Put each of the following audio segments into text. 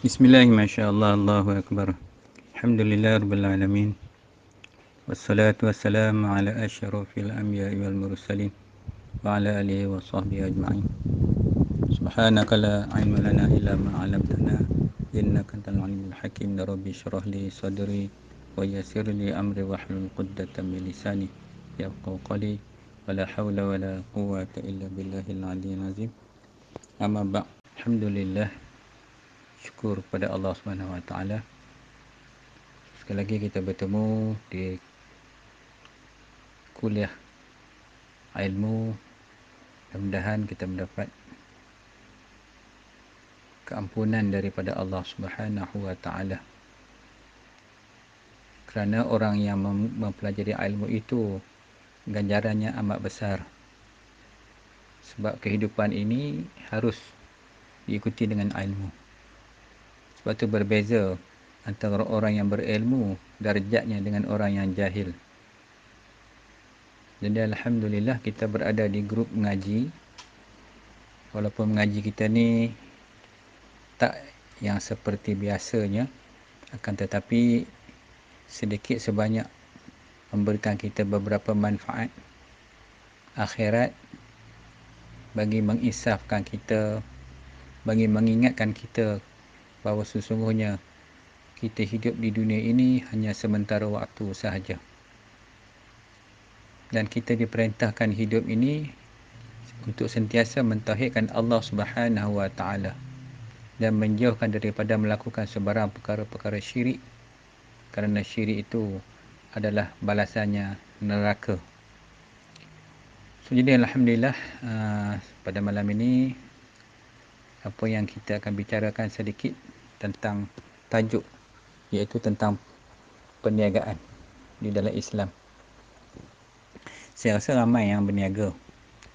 Bismillah, masyaAllah, Allahu Akbar. Alhamdulillah Rabbil Alamin. Wassalatu wassalamu ala asyrafil anbiya'i wal mursalin wa ala alihi wa sahbihi ajma'in. Subhanaka la ilma lana illa ma 'allamtana innaka antal alimul hakim. Rabbi shrah li sadri wa yassir li amri wahlul 'uqdatam min lisani yafqahu qawli. Wala haula wala quwwata illa billahil aliyyil azim. Amma ba'd. Alhamdulillah, syukur pada Allah Subhanahu wa taala. Sekali lagi kita bertemu di kuliah ilmu. Mudah-mudahan kita mendapat keampunan daripada Allah Subhanahu wa taala. Kerana orang yang mempelajari ilmu itu ganjarannya amat besar. Sebab kehidupan ini harus diikuti dengan ilmu. Sebab itu berbeza antara orang yang berilmu darjatnya dengan orang yang jahil. Jadi alhamdulillah kita berada di grup mengaji. Walaupun mengaji kita ni tak yang seperti biasanya, akan tetapi sedikit sebanyak memberikan kita beberapa manfaat akhirat, bagi menginsafkan kita, bagi mengingatkan kita bahawa sesungguhnya kita hidup di dunia ini hanya sementara waktu sahaja. Dan kita diperintahkan hidup ini untuk sentiasa mentauhidkan Allah Subhanahu wa taala dan menjauhkan daripada melakukan sebarang perkara-perkara syirik, kerana syirik itu adalah balasannya neraka. Jadi alhamdulillah, pada malam ini apa yang kita akan bicarakan sedikit tentang tajuk, iaitu tentang perniagaan di dalam Islam. Saya rasa ramai yang berniaga,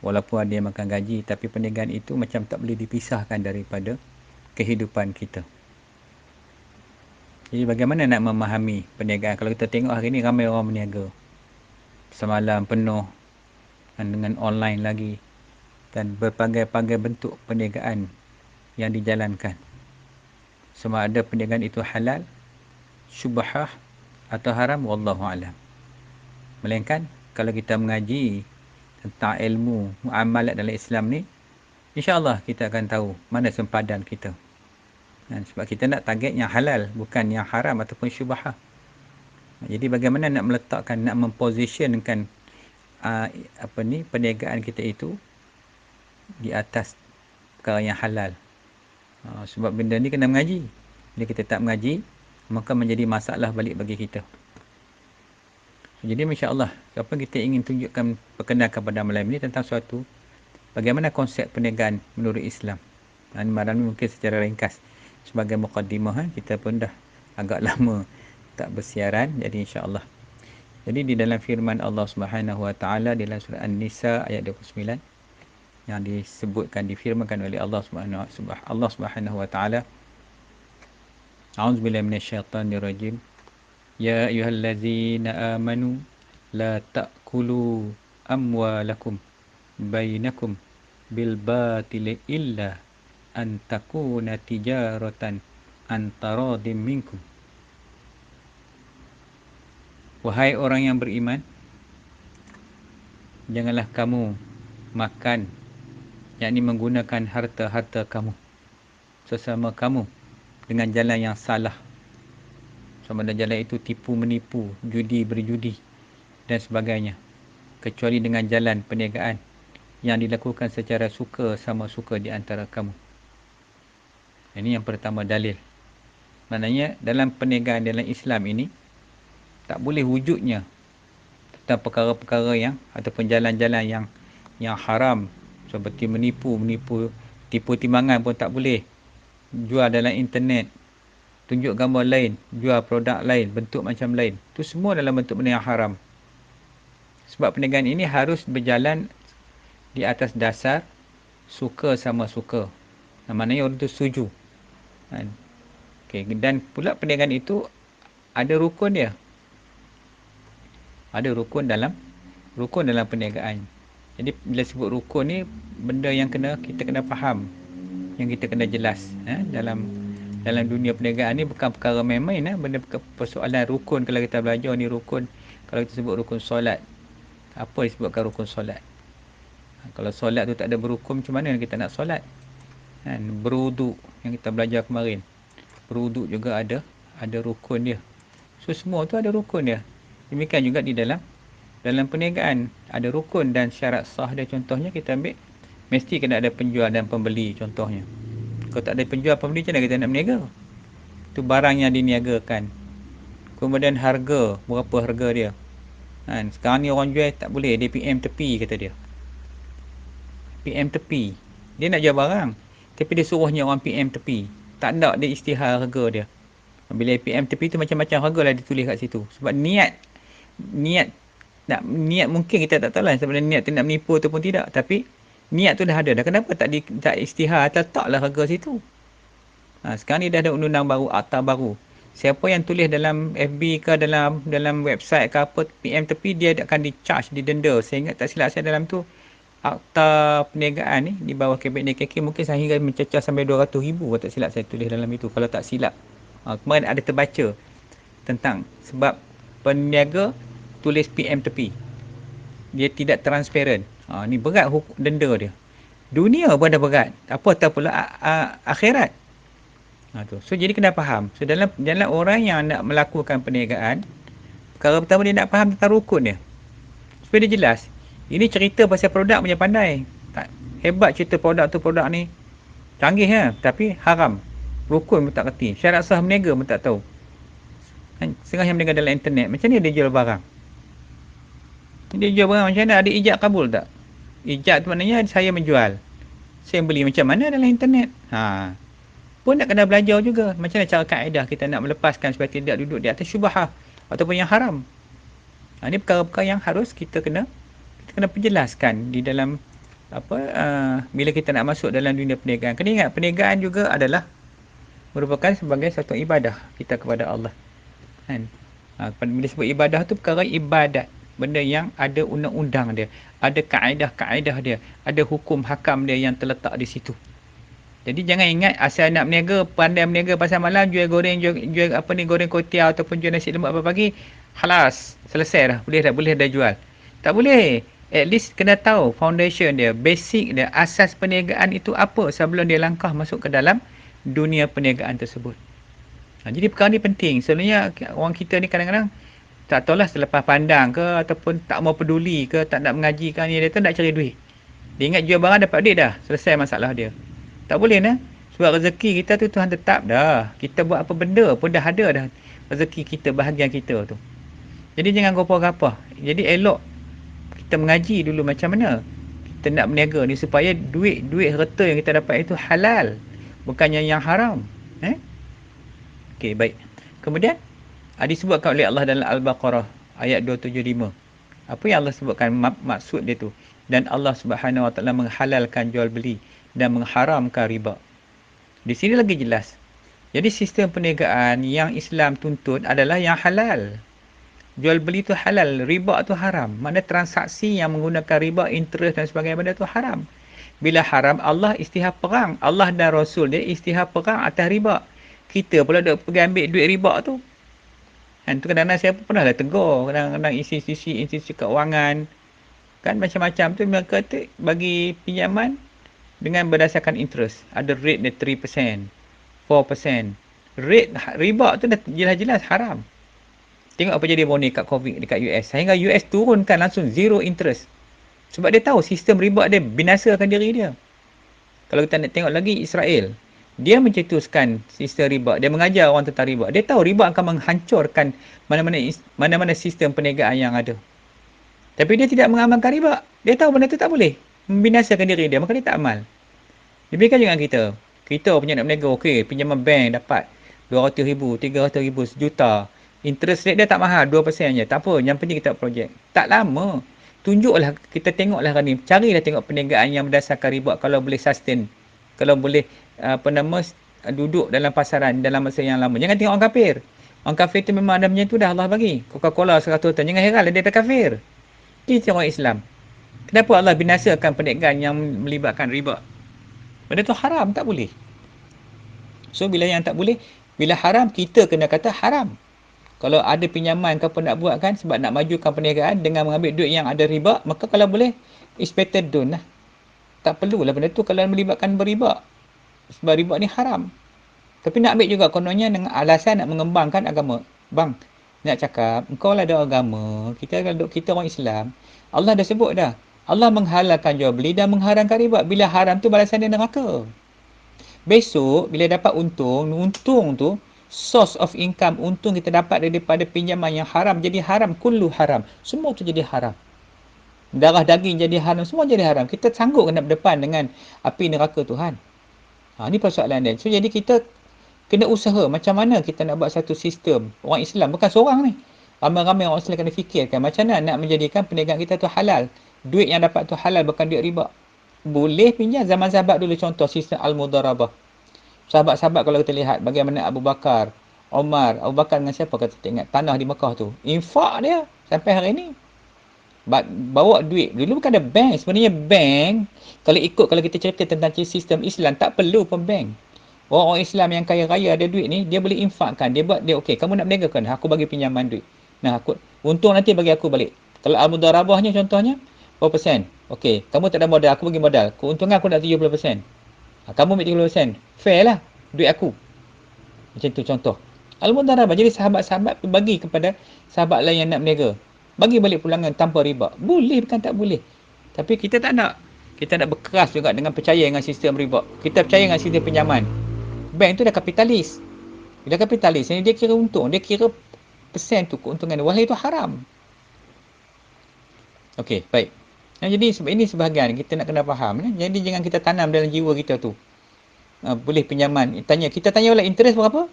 walaupun ada yang makan gaji, tapi perniagaan itu macam tak boleh dipisahkan daripada kehidupan kita. Jadi bagaimana nak memahami perniagaan? Kalau kita tengok hari ni ramai orang berniaga, semalam penuh, dan dengan online lagi, dan berbagai-bagai bentuk perniagaan yang dijalankan. Sama ada perniagaan itu halal, syubhah atau haram, wallahu alam. Melainkan kalau kita mengaji tentang ilmu muamalat dalam Islam ni, insya-Allah kita akan tahu mana sempadan kita. Sebab kita nak target yang halal, bukan yang haram ataupun syubhah. Jadi bagaimana nak meletakkan, nak mempositionkan perniagaan kita itu di atas perkara yang halal. Sebab benda ni kena mengaji. Bila kita tak mengaji, maka menjadi masalah balik bagi kita. Jadi insya-Allah, apa kita ingin tunjukkan, perkenalkan pada malam ini tentang suatu bagaimana konsep perniagaan menurut Islam. Malam ini mungkin secara ringkas sebagai muqaddimah, kita pun dah agak lama tak bersiaran, jadi insya-Allah. Jadi di dalam firman Allah Subhanahu wa taala di dalam surah An-Nisa ayat 29, yang disebutkan, difirmankan oleh Allah Subhanahu wa taala, A'udzubillahi minasyaitonirrajim. Ya ayyuhallazina amanu la ta'kulu amwalakum bainakum bil batili illa an takuna tijaratan an taradim minkum. Wahai orang yang beriman, janganlah kamu makan, yakni menggunakan harta-harta kamu sesama kamu dengan jalan yang salah. Sama ada jalan itu tipu menipu, judi berjudi dan sebagainya, kecuali dengan jalan perniagaan yang dilakukan secara suka sama suka di antara kamu. Ini yang pertama dalil. Maknanya dalam perniagaan dalam Islam ini tak boleh wujudnya tentang perkara-perkara yang ataupun jalan-jalan yang haram, seperti menipu, tipu timbangan pun tak boleh. Jual dalam internet, tunjuk gambar lain, jual produk lain, bentuk macam lain. Itu semua dalam bentuk benda yang haram. Sebab perniagaan ini harus berjalan di atas dasar suka sama suka. Maknanya orang itu setuju. Dan pula perniagaan itu ada rukun dia. Ada rukun dalam perniagaan. Jadi bila sebut rukun ni, benda yang kita kena faham, yang kita kena jelas dalam Dalam dunia perniagaan ni bukan perkara main-main lah. Benda persoalan rukun. Kalau kita belajar ni rukun, kalau kita sebut rukun solat, apa disebutkan rukun solat? Kalau solat tu tak ada berukun, macam mana kita nak solat? Kan? Berwuduk yang kita belajar kemarin. Berwuduk juga ada rukun dia. So semua tu ada rukun dia. Demikian juga di dalam perniagaan ada rukun dan syarat sah dia. Contohnya kita ambil, mesti kena ada penjual dan pembeli contohnya. Kalau tak ada penjual pembeli, macam mana kita nak berniaga? Tu barang yang diniagakan. Kemudian harga, berapa harga dia? Kan? Sekarang ni orang jual tak boleh, dia PM tepi kata dia. PM tepi. Dia nak jual barang, tapi dia suruhnya orang PM tepi. Tak ada dia isytihar harga dia. Bila PM tepi tu macam-macam harga lah ditulis kat situ. Sebab niat mungkin kita tak tahu lah sebenarnya niat tu nak menipu ataupun tidak. Tapi niat tu dah ada dah. Kenapa tak isytihar, letaklah harga situ. Sekarang ni dah ada undang-undang baru, akta baru. Siapa yang tulis dalam FB ke dalam website ke apa PM tepi, dia akan di-charge, didenda. Saya ingat tak silap saya dalam tu akta perniagaan ni di bawah Kabinet KK mungkin sehingga mencecah sampai 200,000 kalau tak silap saya tulis dalam itu, kalau tak silap. Kemarin ada terbaca tentang sebab peniaga tulis PM tepi, dia tidak transparent. Ni berat denda dia. Dunia pun dah berat, apatah pula akhirat. So jadi kena faham. So dalam orang yang nak melakukan perniagaan, perkara pertama dia nak faham tentang rukun dia, supaya dia jelas. Ini cerita pasal produk punya pandai. Hebat cerita produk ni. Canggih ya, tapi haram. Rukun pun tak kerti. Syarat sah berniaga pun tak tahu. Setengah yang berniaga dalam internet, macam ni dia jual barang? Dia jual barang macam mana? Ada ijaz kabul tak? Ijaz tu maknanya saya menjual. Saya beli macam mana dalam internet? Pun nak kena belajar juga. Macam mana cara kaedah kita nak melepaskan supaya tidak duduk di atas syubhah ataupun yang haram. Ini perkara-perkara yang harus kita kena perjelaskan di dalam bila kita nak masuk dalam dunia perniagaan. Kena ingat, perniagaan juga adalah merupakan sebagai satu ibadah kita kepada Allah. Bila sebut ibadah tu perkara ibadat, benda yang ada undang-undang dia, ada kaedah-kaedah dia, ada hukum hakam dia yang terletak di situ. Jadi jangan ingat asal nak berniaga, pandai berniaga pasal malam, jual goreng, jual goreng kuotiao ataupun jual nasi lemak pagi, halas, selesai dah, boleh dah jual. Tak boleh. At least kena tahu foundation dia, basic dia, asas perniagaan itu apa sebelum dia langkah masuk ke dalam dunia perniagaan tersebut. Jadi perkara ni penting. Sebenarnya orang kita ni kadang-kadang tak tahulah selepas pandang ke ataupun tak mau peduli ke, tak nak mengaji ke, dia tu nak cari duit. Dia ingat jual barang dapat duit dah, selesai masalah dia. Tak boleh nah. Sebab rezeki kita tu Tuhan tetap dah. Kita buat apa benda pun dah ada dah rezeki kita, bahagian kita tu. Jadi jangan gopah-gapah. Jadi elok kita mengaji dulu macam mana kita nak berniaga ni supaya duit harta yang kita dapat itu halal, bukannya yang haram. Okey, baik. Kemudian disebutkan oleh Allah dalam Al-Baqarah ayat 275. Apa yang Allah sebutkan maksud dia tu? Dan Allah Subhanahu Wa Taala menghalalkan jual beli dan mengharamkan riba. Di sini lagi jelas. Jadi sistem perniagaan yang Islam tuntut adalah yang halal. Jual beli tu halal, riba tu haram. Mana transaksi yang menggunakan riba, interest dan sebagainya, benda tu haram. Bila haram, Allah isytihar perang. Allah dan Rasul dia isytihar perang atas riba. Kita pula duk pergi ambil duit riba tu. Tu kadang-kadang saya pernah lah tegur. Kadang-kadang institusi keuangan, kan macam-macam tu, mereka tu bagi pinjaman dengan berdasarkan interest. Ada rate dia 3%, 4%. Rate riba tu dah jelas-jelas haram. Tengok apa jadi bonus kat COVID dekat US. Sehingga US turunkan langsung zero interest. Sebab dia tahu sistem riba dia binasakan diri dia. Kalau kita nak tengok lagi Israel, dia mencetuskan sistem riba. Dia mengajar orang tentang riba. Dia tahu riba akan menghancurkan mana-mana sistem perniagaan yang ada. Tapi dia tidak mengamalkan riba. Dia tahu benda tu tak boleh. Membinasakan diri dia. Maka dia tak amal. Demikian juga kita. Kita punya nak berniaga. Okey, pinjaman bank dapat 200,000, 300,000, sejuta. Interest rate dia tak mahal, 2% je. Tak apa, yang penting kita projek. Tak lama. Tunjuklah, kita tengoklah ni. Carilah tengok perniagaan yang berdasarkan riba kalau boleh sustain. Kalau boleh duduk dalam pasaran dalam masa yang lama. Jangan tengok orang kafir. Orang kafir tu memang ada macam tu dah Allah bagi. Coca-Cola 100 ton. Jangan heran dia kafir. Kita orang Islam. Kenapa Allah binasakan perniagaan yang melibatkan riba? Benda tu haram, tak boleh. So bila yang tak boleh, bila haram kita kena kata haram. Kalau ada pinjaman kau pun nak buat kan sebab nak majukan perniagaan dengan mengambil duit yang ada riba, maka kalau boleh it's better don't lah. Tak perlulah benda tu kalau melibatkan beriba. Sebab riba ni haram. Tapi nak ambil juga kononnya dengan alasan nak mengembangkan agama. Bang, nak cakap, engkau lah ada agama, kita orang Islam. Allah dah sebut dah. Allah menghalalkan jual beli dan mengharamkan riba. Bila haram tu balasan dia neraka. Besok bila dapat untung tu source of income, untung kita dapat daripada pinjaman yang haram jadi haram, kullu haram. Semua tu jadi haram. Darah daging jadi haram, semua jadi haram. Kita sanggup kena berdepan dengan api neraka Tuhan. Ni persoalan dia. So jadi kita kena usaha macam mana kita nak buat satu sistem. Orang Islam bukan seorang ni. Ramai-ramai orang Islam kena fikirkan macam mana nak menjadikan perniagaan kita tu halal. Duit yang dapat tu halal, bukan duit riba. Boleh pinjam zaman sahabat dulu, contoh sistem al-mudarabah. Sahabat-sahabat kalau kita lihat bagaimana Abu Bakar, Omar, Abu Bakar dengan siapa kita ingat tanah di Mekah tu. Infak dia sampai hari ni. Bawa duit. Dulu bukan ada bank. Sebenarnya bank, kalau kita cerita tentang sistem Islam, tak perlu pun bank. Orang-orang Islam yang kaya raya ada duit ni, dia boleh infakkan. Dia buat, okey, kamu nak berniaga kan? Aku bagi pinjaman duit. Nah, untung nanti bagi aku balik. Kalau al-mudarabahnya contohnya, berapa persen? Okey, kamu tak ada modal, aku bagi modal. Keuntungan aku nak 70%. Kamu ambil 30%. Fair lah, duit aku. Macam tu contoh. Al-mudarabah. Jadi sahabat-sahabat bagi kepada sahabat lain yang nak berniaga. Bagi balik pulangan tanpa riba. Boleh bukan tak boleh. Tapi kita tak nak. Kita nak berkeras juga dengan percaya dengan sistem riba. Kita percaya dengan sistem pinjaman. Bank tu dah kapitalis. Bila kapitalis ni dia kira untung. Dia kira persen tu keuntungan. Walau itu haram. Okey, baik. Jadi ini sebahagian kita nak kena faham. Jadi jangan kita tanam dalam jiwa kita tu. Boleh pinjaman. Kita tanya balik interest berapa?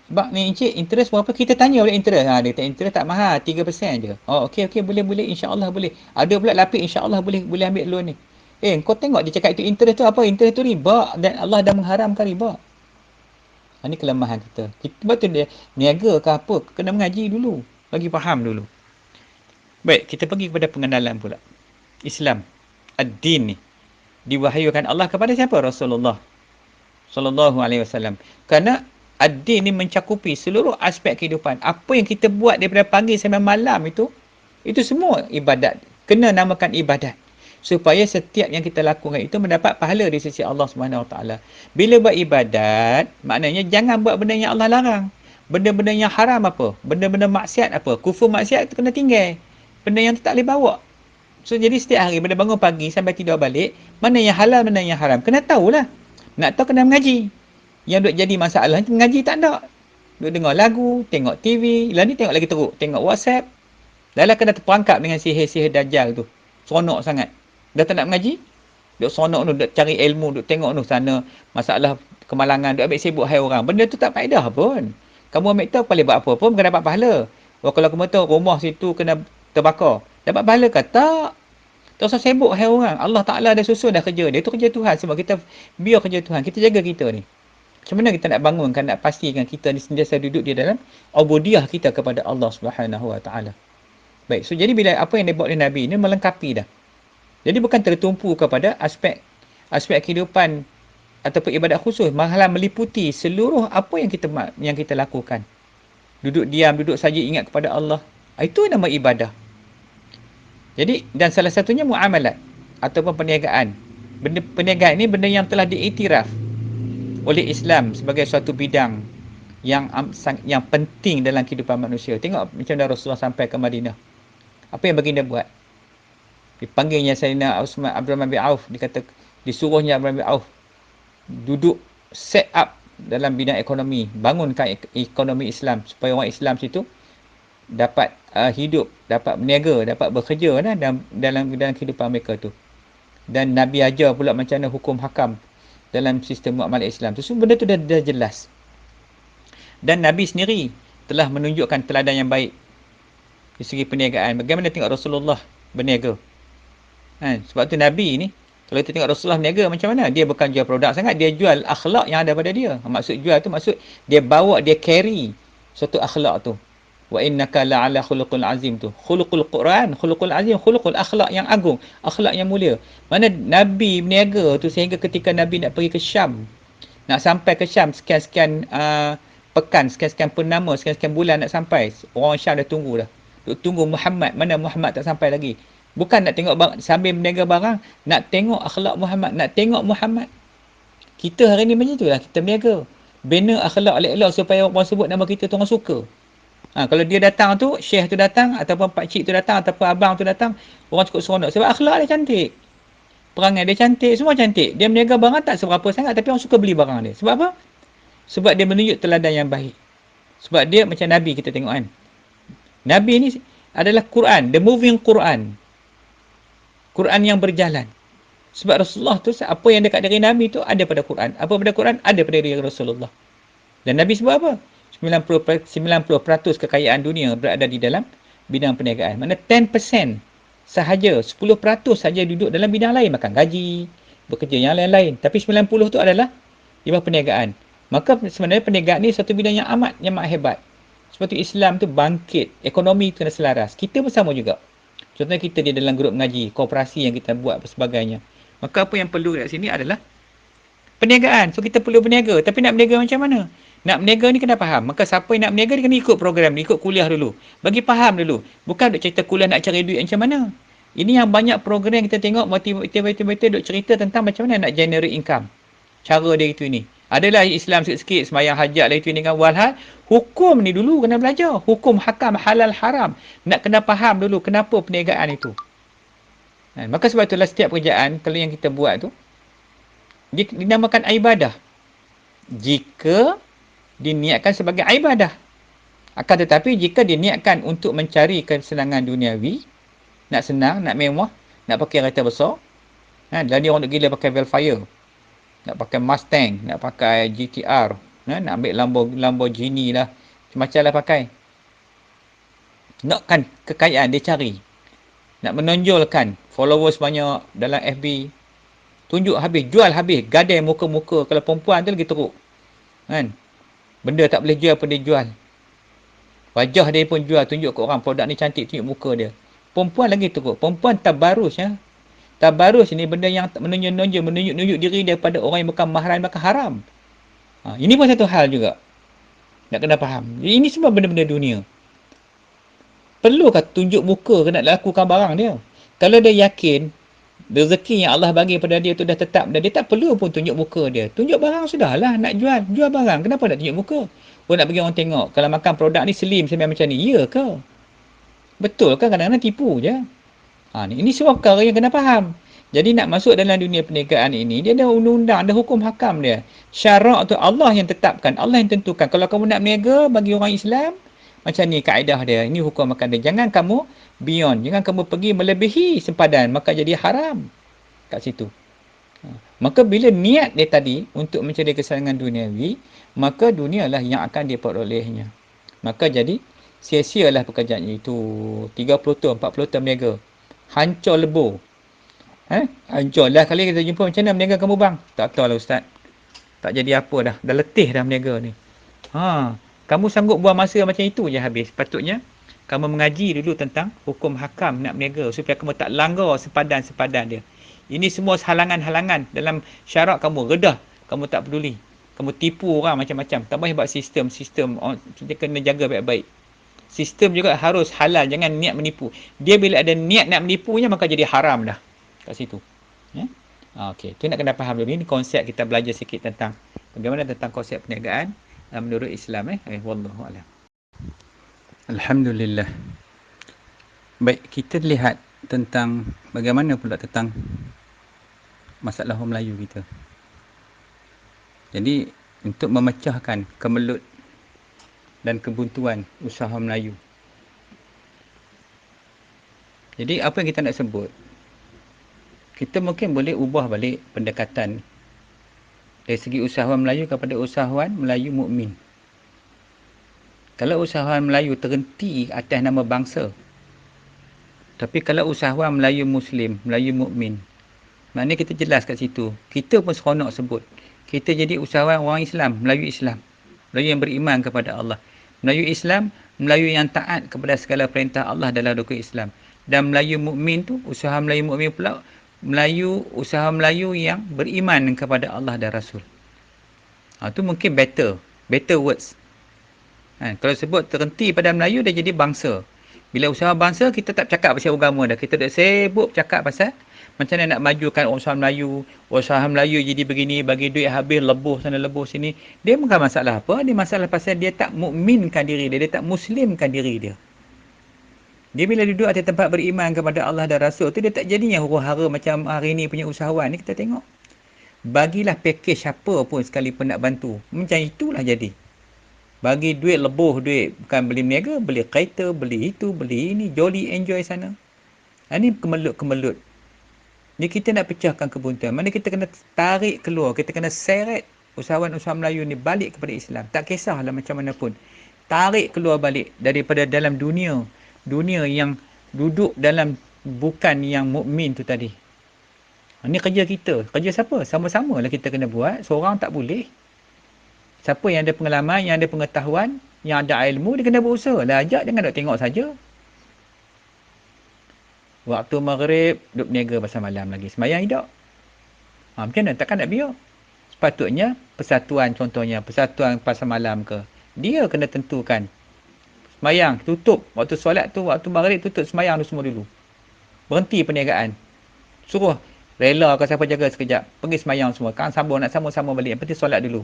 Sebab ni encik interest berapa? Kita tanya balik interest. Dia kata interest tak mahal, 3% je. Oh okey boleh insya-Allah boleh. Ada pula lapik insya-Allah boleh ambil loan ni. Kau tengok dia cakap itu interest tu apa? Interest tu riba dan Allah dah mengharamkan riba. Ini kelemahan kita. Sebab tu dia niaga ke apa, kena mengaji dulu. Bagi faham dulu. Baik, kita pergi kepada pengenalan pula. Islam, ad-din ni diwahyukan Allah kepada siapa? Rasulullah sallallahu alaihi wasallam. Kerana ad-din ni mencakupi seluruh aspek kehidupan. Apa yang kita buat daripada pagi sampai malam itu semua ibadat. Kena namakan ibadat. Supaya setiap yang kita lakukan itu mendapat pahala di sisi Allah Subhanahu Wa Taala. Bila buat ibadat, maknanya jangan buat benda yang Allah larang. Benda-benda yang haram apa? Benda-benda maksiat apa? Kufur maksiat itu kena tinggal. Benda yang tak boleh bawa. So jadi setiap hari bila bangun pagi sampai tidur balik, mana yang halal, mana yang haram. Kena tahulah. Nak tahu kena mengaji. Yang duk jadi masalah itu mengaji tak ada. Duk dengar lagu, tengok TV, lah ni tengok lagi teruk, tengok WhatsApp. Dah lah kena terperangkap dengan sihir-sihir dajjal tu. Seronok sangat. Dah tak nak mengaji? Duk seronok tu, duk cari ilmu, duk tengok tu sana masalah kemalangan, duk ambil sibuk hai orang. Benda tu tak faedah pun. Kamu ambil tahu paling buat apa pun bukan dapat pahala. Kalau kamu tahu rumah situ kena terbakar, dapat pahala ke? Tak. Tak usah sibuk hai orang. Allah Ta'ala dah susun dah kerja dia. Itu kerja Tuhan. Sebab kita biar kerja Tuhan. Kita jaga kita ni. Macam mana kita nak bangunkan, nak pastikan kita ni sentiasa duduk di dalam ubudiyah kita kepada Allah Subhanahu Wa Ta'ala. Baik. So, jadi bila apa yang dibuat oleh Nabi ni melengkapi dah. Jadi bukan tertumpu kepada aspek kehidupan ataupun ibadat khusus. Malah meliputi seluruh apa yang kita lakukan. Duduk diam, duduk saja ingat kepada Allah. Itu nama ibadah. Jadi, dan salah satunya muamalat ataupun perniagaan. Perniagaan ini benda yang telah diiktiraf oleh Islam sebagai suatu bidang yang penting dalam kehidupan manusia. Tengok macam mana Rasulullah sampai ke Madinah. Apa yang baginda buat? Dipanggilnya Sayyidina Abdurrahman bin Auf, disuruhnya Abdurrahman bin Auf duduk set up dalam bidang ekonomi, bangunkan ekonomi Islam supaya orang Islam situ dapat hidup, dapat berniaga, dapat bekerja dalam kehidupan mereka tu. Dan Nabi ajar pula macam mana hukum hakam dalam sistem muamalah Islam tu. So, benda tu dah jelas. Dan Nabi sendiri telah menunjukkan teladan yang baik di segi perniagaan. Bagaimana tengok Rasulullah berniaga. Sebab tu Nabi ni, kalau kita tengok Rasulullah berniaga macam mana? Dia bukan jual produk sangat, dia jual akhlak yang ada pada dia. Maksud jual tu, maksud dia bawa, dia carry suatu akhlak tu. Wa innaka la'ala khuluqul azim tu. Khuluqul Quran, khuluqul azim, khuluqul akhlak yang agung, akhlak yang mulia. Mana Nabi berniaga tu sehingga ketika Nabi nak pergi ke Syam, Nak sampai ke Syam sekian-sekian pekan, sekian-sekian purnama, sekian-sekian bulan nak sampai. Orang Syam dah tunggu dah. Duk tunggu Muhammad, mana Muhammad tak sampai lagi. Bukan nak tengok sambil berniaga barang, nak tengok akhlak Muhammad, nak tengok Muhammad. Kita hari ni macam itulah, kita berniaga. Bina akhlak elok-elok supaya orang sebut nama kita tu orang suka. Kalau dia datang tu, syekh tu datang, ataupun pakcik tu datang, ataupun abang tu datang, orang cukup seronok. Sebab akhlak dia cantik. Perangai dia cantik, semua cantik. Dia berniaga barang tak seberapa sangat, tapi orang suka beli barang dia. Sebab apa? Sebab dia menunjuk teladan yang baik. Sebab dia macam Nabi kita tengok kan. Nabi ni adalah Quran, the moving Quran. Quran yang berjalan. Sebab Rasulullah tu, apa yang dekat dari Nabi tu ada pada Quran. Apa pada Quran, ada pada diri Rasulullah. Dan Nabi sebut apa? 90% kekayaan dunia berada di dalam bidang perniagaan. Mana 10% sahaja, 10% sahaja duduk dalam bidang lain. Makan gaji, bekerja yang lain-lain. Tapi 90% tu adalah di bawah perniagaan. Maka sebenarnya perniagaan ni satu bidang yang amat hebat. Sebab tu Islam tu bangkit. Ekonomi kena selaras. Kita pun sama juga. Contohnya kita di dalam grup mengaji, kooperasi yang kita buat dan sebagainya. Maka apa yang perlu kat sini adalah perniagaan. So kita perlu berniaga. Tapi nak berniaga macam mana? Nak berniaga ni kena faham. Maka siapa yang nak berniaga dia kena ikut program ni, ikut kuliah dulu. Bagi faham dulu. Bukan duk cerita kuliah nak cari duit macam mana. Ini yang banyak program yang kita tengok motivator duk cerita tentang macam mana nak generate income. Cara dia itu ini. Adalah Islam sikit-sikit, sembahyang hajat lah itu ini kan. Walhal, hukum ni dulu kena belajar. Hukum hakam, halal, haram. Nak kena faham dulu kenapa perniagaan itu. Maka sebab itulah setiap pekerjaan, kalau yang kita buat tu, dinamakan ibadah. Jika diniatkan sebagai ibadah. Akan tetapi jika diniatkan untuk mencari kesenangan duniawi, nak senang, nak mewah, nak pakai kereta besar, dan dia orang gila pakai Velfire, nak pakai Mustang, nak pakai GTR, nak ambil Lamborghini lah, macam-macam lah pakai. Nakkan kekayaan dia cari. Nak menonjolkan followers banyak dalam FB, tunjuk habis, jual habis, gadai muka-muka. Kalau perempuan tu lagi teruk. Kan? Benda tak boleh jual pun dia jual. Wajah dia pun jual, tunjuk ke orang produk ni cantik, tunjuk muka dia. Perempuan lagi teruk. Perempuan tabarus ya. Tabarus ni benda yang menunjuk diri daripada orang yang bukan mahram, bukan haram. Ini pun satu hal juga. Nak kena faham. Ini semua benda-benda dunia. Perlukah tunjuk muka ke nak lakukan barang dia? Kalau dia yakin rezeki yang Allah bagi pada dia tu dah tetap, dia tak perlu pun tunjuk muka dia. Tunjuk barang sudahlah. Nak jual barang. Kenapa nak tunjuk muka? Nak bagi orang tengok. Kalau makan produk ni slim sampai macam ni. Ya ke? Betul kan? Kadang-kadang tipu je. Ini semua perkara yang kena faham. Jadi nak masuk dalam dunia perniagaan ini, dia ada undang-undang, ada hukum hakam dia. Syarak tu Allah yang tetapkan. Allah yang tentukan. Kalau kamu nak berniaga bagi orang Islam, macam ni kaedah dia. Ini hukum makan dia. Jangan kamu beyond. Jangan kamu pergi melebihi sempadan. Maka jadi haram kat situ. Maka bila niat dia tadi untuk mencari kesenangan duniawi, maka dunialah yang akan diperolehnya. Maka jadi sia-sialah pekerjaan itu. 30 tahun, 40 tahun berniaga. Hancur lebur. Hancur. Lah kali kita jumpa macam mana berniaga kamu bang? Tak tahu lah Ustaz. Tak jadi apa dah. Dah letih dah berniaga ni. Kamu sanggup buang masa macam itu je habis. Patutnya kamu mengaji dulu tentang hukum hakam nak berniaga supaya kamu tak langgar sepadan-sepadan dia. Ini semua halangan-halangan dalam syarat kamu redah. Kamu tak peduli. Kamu tipu orang macam-macam. Tak boleh buat sistem. Kita kena jaga baik-baik. Sistem juga harus halal. Jangan niat menipu. Dia bila ada niat nak menipunya maka jadi haram dah. Kat situ. Okey. Itu nak kena faham dulu. Ini konsep kita belajar sikit tentang bagaimana tentang konsep perniagaan menurut Islam. Wallahualam. Alhamdulillah. Baik, kita lihat tentang bagaimana pula tentang masalah orang Melayu kita. Jadi, untuk memecahkan kemelut dan kebuntuan usaha Melayu. Jadi, apa yang kita nak sebut? Kita mungkin boleh ubah balik pendekatan dari segi usahawan Melayu kepada usahawan Melayu mukmin. Kalau usahawan Melayu terhenti atas nama bangsa. Tapi kalau usahawan Melayu Muslim, Melayu mukmin, maknanya kita jelas kat situ. Kita pun seronok sebut. Kita jadi usahawan orang Islam, Melayu Islam. Melayu yang beriman kepada Allah. Melayu Islam, Melayu yang taat kepada segala perintah Allah dalam rukun Islam. Dan Melayu mukmin tu, usaha Melayu mukmin pula, usaha Melayu yang beriman kepada Allah dan Rasul. Tu mungkin better words. Kalau sebut terhenti pada Melayu, dia jadi bangsa. Bila usaha bangsa, kita tak cakap pasal agama dah. Kita dah sibuk cakap pasal macam mana nak majukan usaha Melayu. Usaha Melayu jadi begini, bagi duit habis, lebuh sana, lebuh sini. Dia bukan masalah apa. Dia masalah pasal dia tak mukminkan diri dia. Dia tak muslimkan diri dia. Dia bila duduk atas tempat beriman kepada Allah dan Rasul tu, dia tak jadinya huru-hara macam hari ni punya usahawan ni kita tengok. Bagilah package siapa pun sekalipun nak bantu. Macam itulah jadi. Bagi duit, lebuh duit. Bukan beli niaga, beli kereta, beli itu, beli ini. Jolly enjoy sana. Ini kemelut-kemelut. Ni kita nak pecahkan kebuntuan. Mana kita kena tarik keluar. Kita kena seret usahawan-usahawan Melayu ni balik kepada Islam. Tak kisahlah macam mana pun. Tarik keluar balik daripada dalam dunia. Dunia yang duduk dalam bukan yang mukmin tu tadi. Ini kerja kita. Kerja siapa? Sama-sama lah kita kena buat. Seorang tak boleh. Siapa yang ada pengalaman, yang ada pengetahuan, yang ada ilmu, dia kena berusaha. Dah ajak, jangan nak tengok saja. Waktu maghrib, duduk niaga pasal malam lagi. Semayang tidak. Macam mana? Takkan nak biar. Sepatutnya, persatuan contohnya, persatuan pasal malam ke. Dia kena tentukan. Semayang, tutup. Waktu solat tu, waktu maghrib tutup semayang tu semua dulu. Berhenti perniagaan. Suruh rela ke siapa jaga sekejap. Pergi semayang semua. Kan sambung, nak sambung balik. Yang penting solat dulu.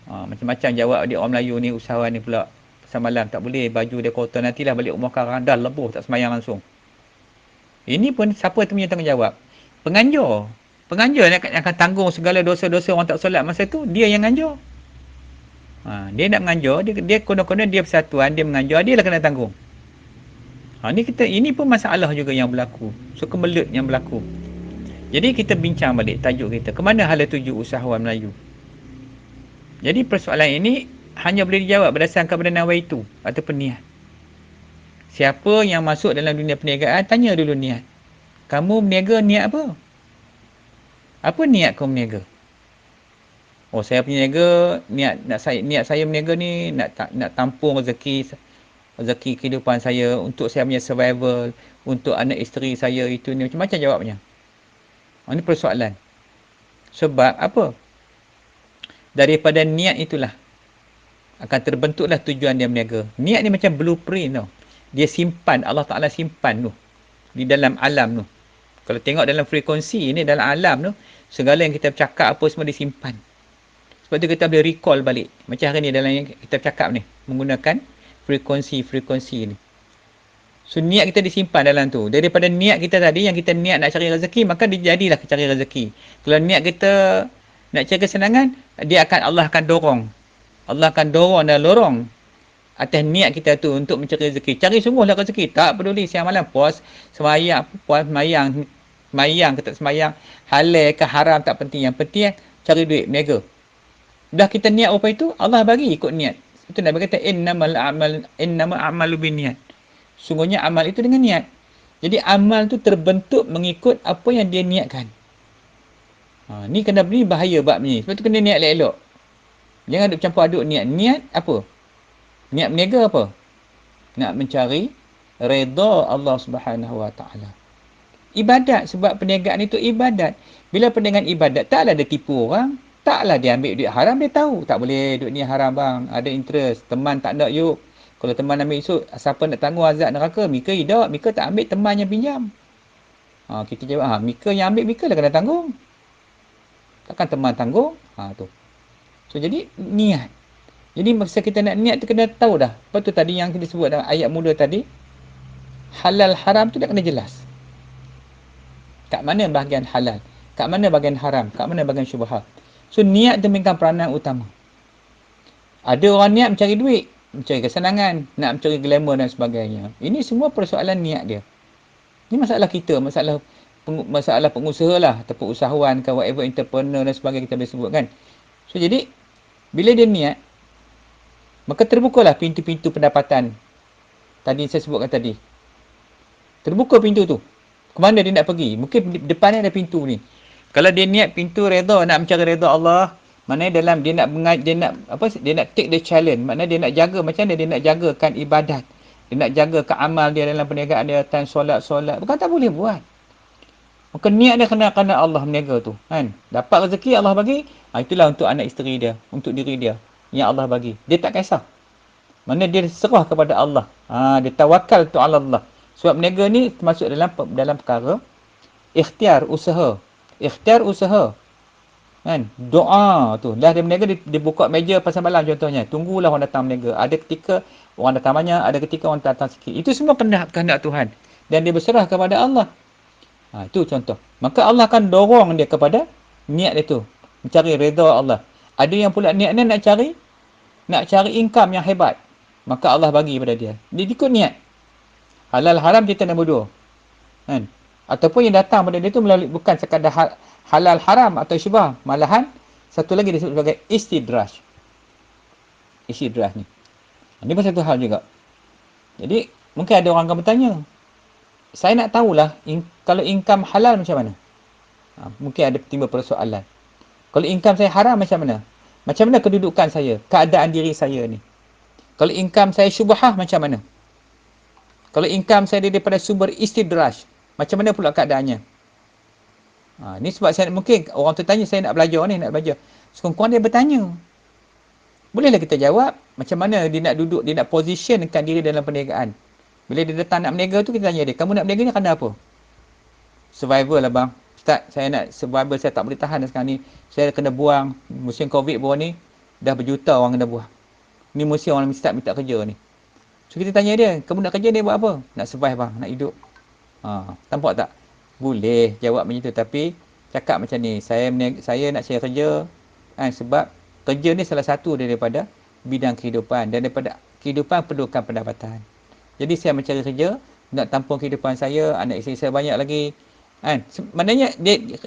Macam-macam jawab dia orang Melayu ni, usahawan ni pula. Pasal malam tak boleh, baju dia kotor. Nantilah balik rumah karang, dah lebuh, tak semayang langsung. Ini pun siapa tu punya tanggungjawab? Penganjur. Penganjur yang akan tanggung segala dosa-dosa orang tak solat masa tu. Dia yang nganjur. Dia nak menganjur, dia konon-konon dia persatuan, dia menganjur, dia lah kena tanggung. Ini pun masalah juga yang berlaku. So, kemelut yang berlaku. Jadi kita bincang balik tajuk kita. Kemana hala tuju usahawan Melayu? Jadi persoalan ini hanya boleh dijawab berdasarkan kepada nawaitu ataupun niat. Siapa yang masuk dalam dunia perniagaan, tanya dulu niat. Kamu berniaga niat apa? Apa niat kau berniaga? Oh, saya berniaga, niat saya berniaga ni nak tampung rezeki kehidupan saya, untuk saya punya survival, untuk anak isteri saya, itu ni macam-macam jawabnya. Ini persoalan. Sebab apa? Daripada niat itulah akan terbentuklah tujuan dia berniaga. Niat ni macam blueprint tau. Dia simpan, Allah Ta'ala simpan tu di dalam alam tu. Kalau tengok dalam frekuensi ni, dalam alam tu, segala yang kita cakap apa semua disimpan. Sebab tu kita boleh recall balik. Macam hari ni dalam yang kita cakap ni, menggunakan frekuensi ni. So niat kita disimpan dalam tu. Daripada niat kita tadi, yang kita niat nak cari rezeki, maka dia jadilah cari rezeki. Kalau niat kita nak cari kesenangan, Allah akan dorong. Allah akan dorong dan lorong atas niat kita tu untuk mencari rezeki. Cari sungguhlah rezeki. Tak peduli siang malam puas, semayang, semayang ke tak semayang, halal ke haram tak penting. Yang penting cari duit, berniaga. Dah kita niat apa itu, Allah bagi ikut niat. Itu Nabi kata, innamal a'malu binniat. Sungguhnya amal itu dengan niat. Jadi amal tu terbentuk mengikut apa yang dia niatkan. Ni kena beri bahaya bab ni. Sebab tu kena niat elok-elok. Jangan duk campur aduk niat. Niat apa? Niat berniaga apa? Nak mencari redha Allah Subhanahu Wa Taala. Ibadat, sebab perniagaan itu ibadat. Bila perniagaan ibadat, taklah dia tipu orang. Taklah dia ambil duit haram, dia tahu. Tak boleh duit ni haram bang. Ada interest. Teman tak nak yuk. Kalau teman ambil esok, siapa nak tanggung azab neraka? Mika tidak. Mika tak ambil, teman yang pinjam. Kita jawab, Mika yang ambil, Mika lah kena tanggung. Takkan teman tanggung? Tu. So, jadi niat. Jadi masa kita nak niat tu kena tahu dah. Lepas tu tadi yang kita sebut dalam ayat mula tadi, halal haram tu dah kena jelas. Kat mana bahagian halal? Kat mana bahagian haram? Kat mana bahagian syubhat? So, niat tu memegang peranan utama. Ada orang niat mencari duit, mencari kesenangan, nak mencari glamour dan sebagainya. Ini semua persoalan niat dia. Ini masalah kita, masalah pengusaha lah, ataupun usahawan ke, whatever, entrepreneur dan sebagainya kita boleh sebut kan. So, jadi, bila dia niat, maka terbukalah pintu-pintu pendapatan. Tadi saya sebutkan tadi. Terbuka pintu tu. Ke mana dia nak pergi? Mungkin depannya ada pintu ni. Kalau dia niat pintu redha, nak mencari redha Allah, maknanya dalam dia nak take the challenge. Maknanya dia nak jaga, macam mana dia nak jagakan ibadat. Dia nak jaga ke amal dia dalam perniagaan dia, time solat. Bukan tak boleh buat. Maka niat dia kena Allah meniaga tu. Kan? Dapat rezeki Allah bagi, itulah untuk anak isteri dia, untuk diri dia. Yang Allah bagi. Dia tak kisah. Mana dia serah kepada Allah. Dia tawakal tu ala Allah. Sebab meniaga ni termasuk dalam perkara ikhtiar usaha. Ikhtiar usaha. Kan? Doa tu. Dah dia meniaga, dia buka meja pasal malam contohnya. Tunggulah orang datang meniaga. Ada ketika orang datang banyak, ada ketika orang datang sikit. Itu semua kehendak Tuhan. Dan dia berserah kepada Allah. Itu contoh. Maka Allah akan dorong dia kepada niat dia tu. Mencari redha Allah. Ada yang pula niatnya nak cari income yang hebat. Maka Allah bagi pada dia. Dia ikut niat. Halal haram kita nombor dua. Kan? Ataupun yang datang pada dia tu melalui bukan sekadar halal haram atau syubhah. Malahan satu lagi disebut sebagai istidraj. Istidraj ni. Ini pun satu hal juga. Jadi mungkin ada orang akan bertanya, saya nak tahulah kalau income halal macam mana? Mungkin ada timbul persoalan. Kalau income saya haram macam mana? Macam mana kedudukan saya? Keadaan diri saya ni? Kalau income saya syubhah macam mana? Kalau income saya daripada sumber istidraj, macam mana pula keadaannya? Ni sebab saya mungkin orang tu tanya, saya nak belajar. Sekurang-kurang dia bertanya. Bolehlah kita jawab macam mana dia nak duduk, dia nak positionkan diri dalam perniagaan. Bila dia datang nak berniaga tu, kita tanya dia, kamu nak berniaga ni kerana apa? Survival lah bang. Ustaz, saya nak survival, saya tak boleh tahan sekarang ni. Saya kena buang. Musim Covid bawah ni, dah berjuta orang kena buang. Ni musim orang start minta kerja ni. So kita tanya dia, kamu nak kerja ni buat apa? Nak survive bang, nak hidup. Nampak tak? Boleh jawab macam tu, tapi cakap macam ni, saya nak cari kerja sebab kerja ni salah satu daripada bidang kehidupan, dan daripada kehidupan perlukan pendapatan. Jadi saya mencari kerja nak tampung kehidupan saya, anak isteri saya banyak lagi. Maknanya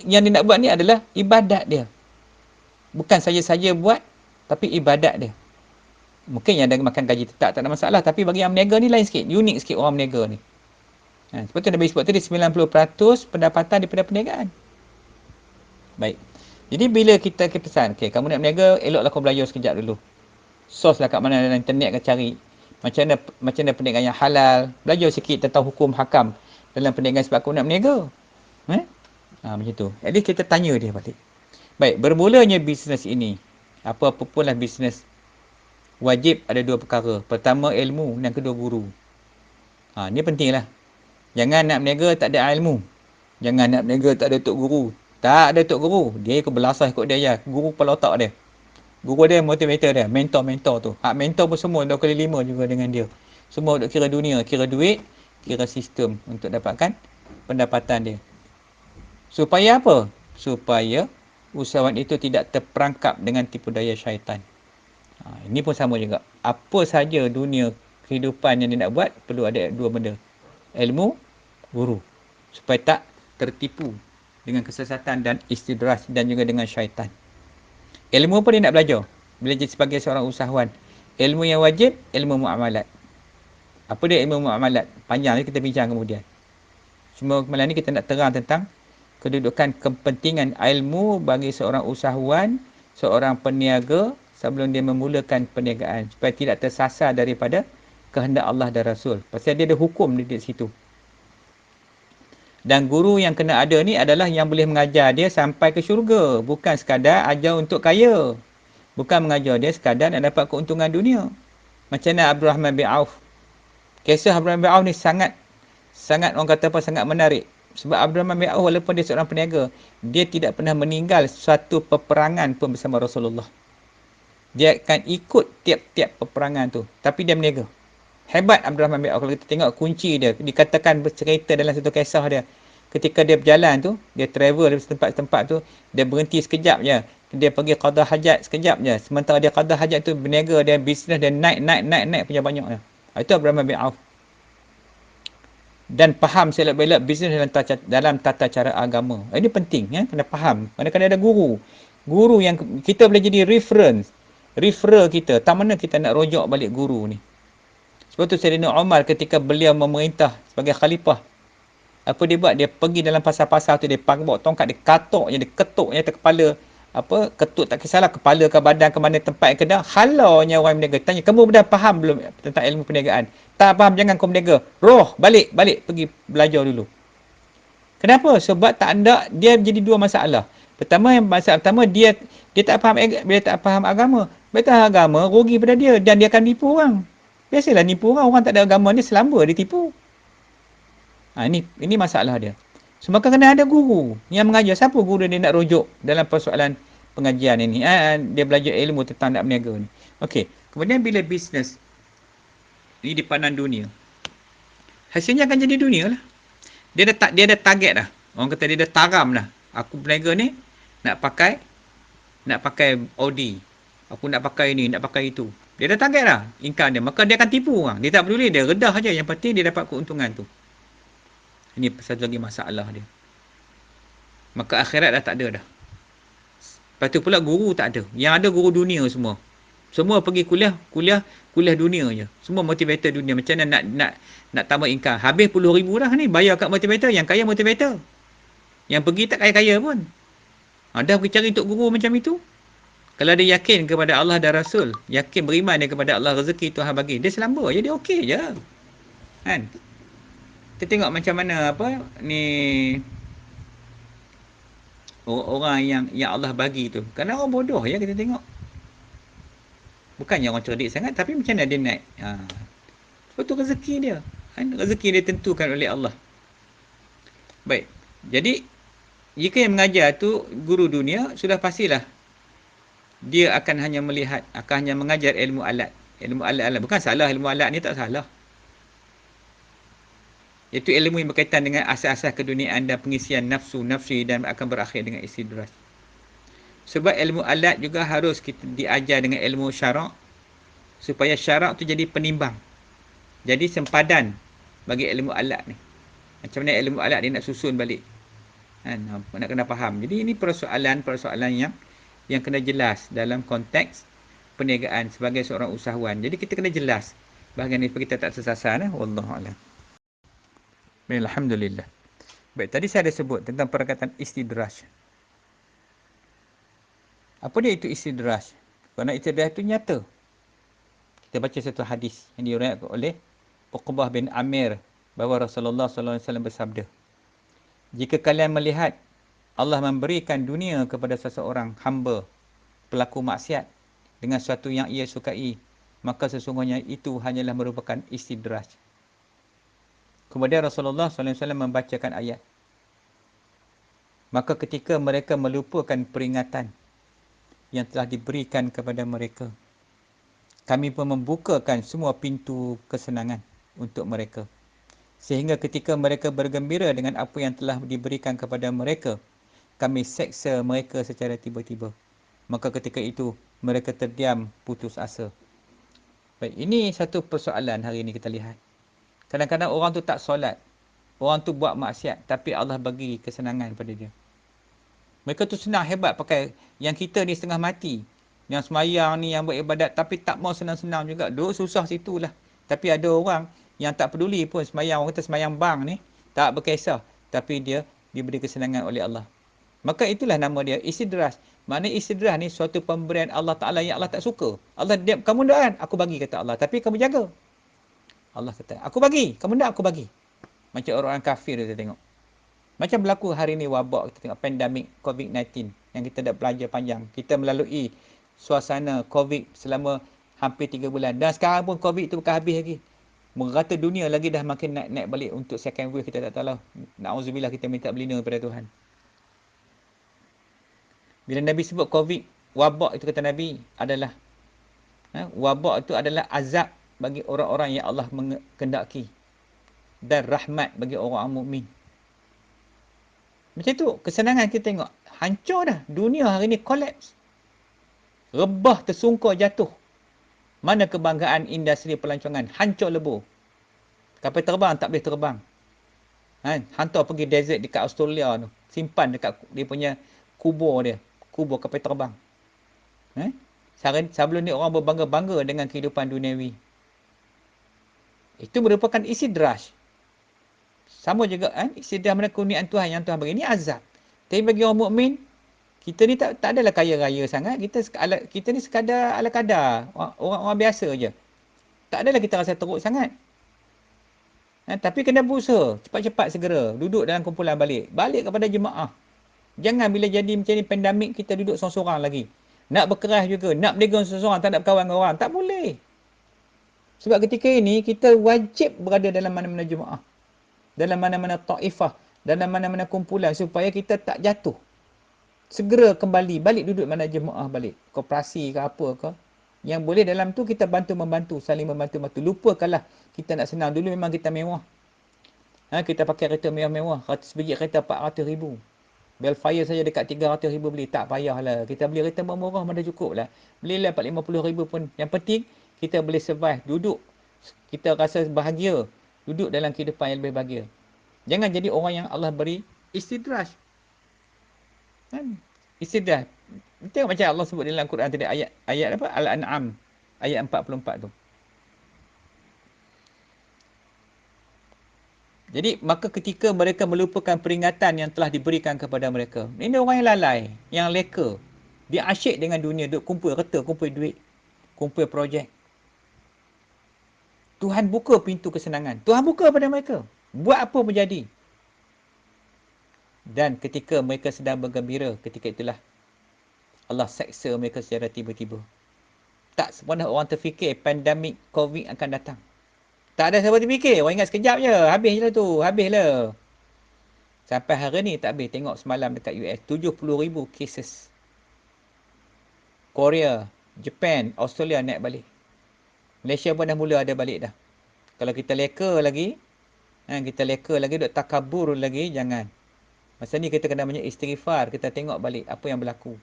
yang dia nak buat ni adalah ibadat dia. Bukan saja-saja buat, tapi ibadat dia. Mungkin yang ada makan gaji tetap tak ada masalah, tapi bagi yang berniaga ni lain sikit, unik sikit orang berniaga ni. Sebab tu Nabi sebut tadi 90% pendapatan daripada perniagaan. Baik. Jadi bila kita pesan, okey, kamu nak berniaga, eloklah kau belajar sekejap dulu. Source lah kat mana dalam internet kau cari. Macam mana perniagaan yang halal. Belajar sikit tentang hukum hakam dalam perniagaan sebab kau nak berniaga. Macam tu. Jadi kita tanya dia balik. Baik, bermulanya bisnes ini. Apa-apa pun lah bisnes. Wajib ada dua perkara. Pertama ilmu, yang kedua guru. Ni penting lah. Jangan nak berniaga tak ada ilmu. Jangan nak berniaga tak ada tok guru. Tak ada tok guru. Dia ikut belasah ikut dia je. Guru kepala otak dia. Guru dia motivator dia. Mentor tu. Hak mentor pun semua 2x5 juga dengan dia. Semua duk kira dunia. Kira duit. Kira sistem untuk dapatkan pendapatan dia. Supaya apa? Supaya usahawan itu tidak terperangkap dengan tipu daya syaitan. Ini pun sama juga. Apa saja dunia kehidupan yang dia nak buat, perlu ada dua benda. Ilmu, guru. Supaya tak tertipu dengan kesesatan dan istidraj dan juga dengan syaitan. Ilmu pun dia nak belajar. Bila jadi sebagai seorang usahawan. Ilmu yang wajib, ilmu muamalat. Apa dia ilmu muamalat? Panjang ni kita bincang kemudian. Cuma malam ni kita nak terang tentang kedudukan kepentingan ilmu bagi seorang usahawan, seorang peniaga sebelum dia memulakan perniagaan. Supaya tidak tersasar daripada kehendak Allah dan Rasul. Pasal dia ada hukum di situ. Dan guru yang kena ada ni adalah yang boleh mengajar dia sampai ke syurga. Bukan sekadar ajar untuk kaya. Bukan mengajar dia sekadar nak dapat keuntungan dunia. Macam mana Abdurrahman bin Auf. Kisah Abdurrahman bin Auf ni sangat orang kata apa, sangat menarik. Sebab Abdurrahman bin Auf walaupun dia seorang peniaga, dia tidak pernah meninggal suatu peperangan pun bersama Rasulullah. Dia akan ikut tiap-tiap peperangan tu. Tapi dia berniaga. Hebat Abdurrahman bin Auf. Kalau kita tengok kunci dia, dikatakan bercerita dalam satu kisah dia. Ketika dia berjalan tu, dia travel dari tempat-tempat tu, dia berhenti sekejap je. Dia pergi qada hajat sekejap je. Sementara dia qada hajat tu berniaga, dia bisnes dia naik punya banyaknya. Itu Abdurrahman bin Auf. Dan faham selok-belok bisnes dalam tata cara agama. Ini penting ya, kena faham. Kadang-kadang ada guru. Guru yang kita boleh jadi referral kita. Tak mana kita nak rojak balik guru ni. Sebab tu Sayyidina Umar ketika beliau memerintah sebagai khalifah, apa dia buat? Dia pergi dalam pasar-pasar tu, dia bawa tongkat, dia katok je, dia ketuk je atas kepala. Ketut tak kisahlah, kepala ke badan ke mana tempat yang kena. Halaunya orang berniaga. Tanya, kamu dah faham belum tentang ilmu perniagaan? Tak faham, jangan kau berniaga. Roh, balik, pergi belajar dulu. Kenapa? Sebab tak ada, dia jadi dua masalah. Pertama, yang masalah pertama, dia tak faham, dia tak faham agama. Betul agama, rugi pada dia dan dia akan tipu orang. Biasalah nipu orang, orang tak ada agama ni selamba dia tipu. Ini masalah dia. So, maka kena ada guru yang mengajar. Siapa guru dia nak rujuk dalam persoalan pengajian ini? Dia belajar ilmu tentang nak berniaga ni. Okey. Kemudian bila bisnes ni dipandang dunia, hasilnya akan jadi dunia lah. Dia ada target dah. Orang kata dia ada taram dah. Aku berniaga ni nak pakai Audi. Aku nak pakai ni, nak pakai itu. Dia dah target dah income dia. Maka dia akan tipu orang. Dia tak peduli, dia redah aja. Yang penting dia dapat keuntungan tu. Ini satu lagi masalah dia. Maka akhirat dah tak ada dah. Lepas tu pula guru tak ada. Yang ada guru dunia semua. Semua pergi kuliah dunia je. Semua motivator dunia. Macam mana nak tambah income. Habis RM10,000 dah ni. Bayar kat motivator. Yang kaya motivator. Yang pergi tak kaya-kaya pun. Dah pergi cari untuk guru macam itu. Kalau dia yakin kepada Allah dan Rasul. Yakin beriman dia kepada Allah. Rezeki Tuhan bagi. Dia selamba je. Dia okey je. Kan? Kita tengok macam mana ni orang yang Allah bagi tu. Kerana orang bodoh ya kita tengok. Bukannya orang cerdik sangat. Tapi macam mana dia naik. Sebab tu rezeki dia. Kan? Rezeki dia tentukan oleh Allah. Baik. Jadi, jika yang mengajar tu guru dunia, sudah pastilah dia akan hanya melihat, akan hanya mengajar ilmu alat. Ilmu alat-alat. Bukan salah ilmu alat ni, tak salah. Iaitu ilmu yang berkaitan dengan asas-asas keduniaan dan pengisian nafsu dan akan berakhir dengan istidraj. Sebab ilmu alat juga harus kita diajar dengan ilmu syarak supaya syarak tu jadi penimbang. Jadi sempadan bagi ilmu alat ni. Macam mana ilmu alat dia nak susun balik. Nak kena faham. Jadi ini persoalan yang kena jelas dalam konteks perniagaan sebagai seorang usahawan. Jadi kita kena jelas bahagian ni supaya kita tak tersasar. Wallahualam. Baik, alhamdulillah. Baik, tadi saya ada sebut tentang perkataan istidraj. Apa dia itu istidraj? Kerana istidraj itu nyata. Kita baca satu hadis yang diriwayatkan oleh Uqbah bin Amir bahawa Rasulullah SAW bersabda, jika kalian melihat Allah memberikan dunia kepada seseorang hamba pelaku maksiat dengan sesuatu yang ia sukai, maka sesungguhnya itu hanyalah merupakan istidraj. Kemudian Rasulullah SAW membacakan ayat. Maka ketika mereka melupakan peringatan yang telah diberikan kepada mereka, kami pun membukakan semua pintu kesenangan untuk mereka. Sehingga ketika mereka bergembira dengan apa yang telah diberikan kepada mereka, kami seksa mereka secara tiba-tiba. Maka ketika itu, mereka terdiam putus asa. Baik, ini satu persoalan hari ini kita lihat. Kadang-kadang orang tu tak solat. Orang tu buat maksiat. Tapi Allah bagi kesenangan pada dia. Mereka tu senang, hebat pakai. Yang kita ni setengah mati. Yang semayang ni, yang buat ibadat. Tapi tak mau senang-senang juga. Duk susah situlah. Tapi ada orang yang tak peduli pun semayang. Orang kata semayang bang ni. Tak berkisah. Tapi dia diberi kesenangan oleh Allah. Maka itulah nama dia istidraj. Maknanya istidraj ni suatu pemberian Allah Ta'ala yang Allah tak suka. Allah diam, kamu doan, aku bagi kata Allah. Tapi kamu jaga. Allah kata, aku bagi. Kamu nak, aku bagi. Macam orang kafir kita tengok. Macam berlaku hari ni wabak, kita tengok pandemik COVID-19 yang kita dah belajar panjang. Kita melalui suasana COVID selama hampir 3 bulan. Dan sekarang pun COVID tu bukan habis lagi. Merata dunia lagi dah makin naik balik untuk second wave, kita tak tahu lah. Na'udzubillah, kita minta berlindung kepada Tuhan. Bila Nabi sebut COVID, wabak itu kata Nabi adalah wabak itu adalah azab bagi orang-orang yang Allah mengendaki dan rahmat bagi orang mukmin. Macam tu, kesenangan kita tengok. Hancur dah. Dunia hari ni collapse. Rebah, tersungkur, jatuh. Mana kebanggaan industri pelancongan? Hancur lebur. Kapal terbang tak boleh terbang. Hantar pergi desert dekat Australia tu. Simpan dekat dia punya kubur dia. Kubur kapal terbang. Sebelum ni orang berbangga-bangga dengan kehidupan duniawi. Itu merupakan istidraj. Sama juga istidraj mana kurniaan Tuhan yang Tuhan bagi. Ini azab. Tapi bagi orang mukmin, kita ni tak adalah kaya raya sangat. Kita ni sekadar ala kadar. Orang biasa je. Tak adalah kita rasa teruk sangat. Tapi kena berusaha. Cepat-cepat segera. Duduk dalam kumpulan balik. Balik kepada jemaah. Jangan bila jadi macam ni pandemik, kita duduk seorang-seorang lagi. Nak berkeras juga. Nak berniaga seorang-seorang. Tak nak berkawan dengan orang. Tak boleh. Sebab ketika ini, kita wajib berada dalam mana-mana jemaah. Dalam mana-mana ta'ifah. Dalam mana-mana kumpulan. Supaya kita tak jatuh. Segera kembali. Balik duduk mana jemaah balik. Koperasi ke apa ke. Yang boleh dalam tu kita bantu-membantu. Saling membantu-membantu. Lupakanlah. Kita nak senang. Dulu memang kita mewah. Kita pakai kereta mewah-mewah. Sebiji kereta 400 ribu. Belfire saja dekat 300 ribu beli. Tak payahlah. Kita beli kereta murah mana cukup lah. Belilah 450 ribu pun. Yang penting, kita boleh survive. Duduk. Kita rasa bahagia. Duduk dalam kehidupan yang lebih bahagia. Jangan jadi orang yang Allah beri istidraj. Istidraj. Tengok macam Allah sebut dalam Quran tadi. Ayat apa? Al-An'am. Ayat 44 tu. Jadi, maka ketika mereka melupakan peringatan yang telah diberikan kepada mereka. Ini orang yang lalai, yang leka. Dia asyik dengan dunia, duk kumpul harta, kumpul duit, kumpul projek. Tuhan buka pintu kesenangan. Tuhan buka pada mereka. Buat apa pun jadi. Dan ketika mereka sedang bergembira, ketika itulah Allah seksa mereka secara tiba-tiba. Tak pernah orang terfikir pandemik COVID akan datang. Tak ada siapa terfikir. Orang ingat sekejap je. Habis je lah tu. Habis lah. Sampai hari ni tak habis. Tengok semalam dekat US. 70,000 cases. Korea, Japan, Australia naik balik. Malaysia pun dah mula ada balik dah. Kalau kita leka lagi, duk takabur lagi, jangan. Masa ni kita kena banyak istighfar. Kita tengok balik apa yang berlaku.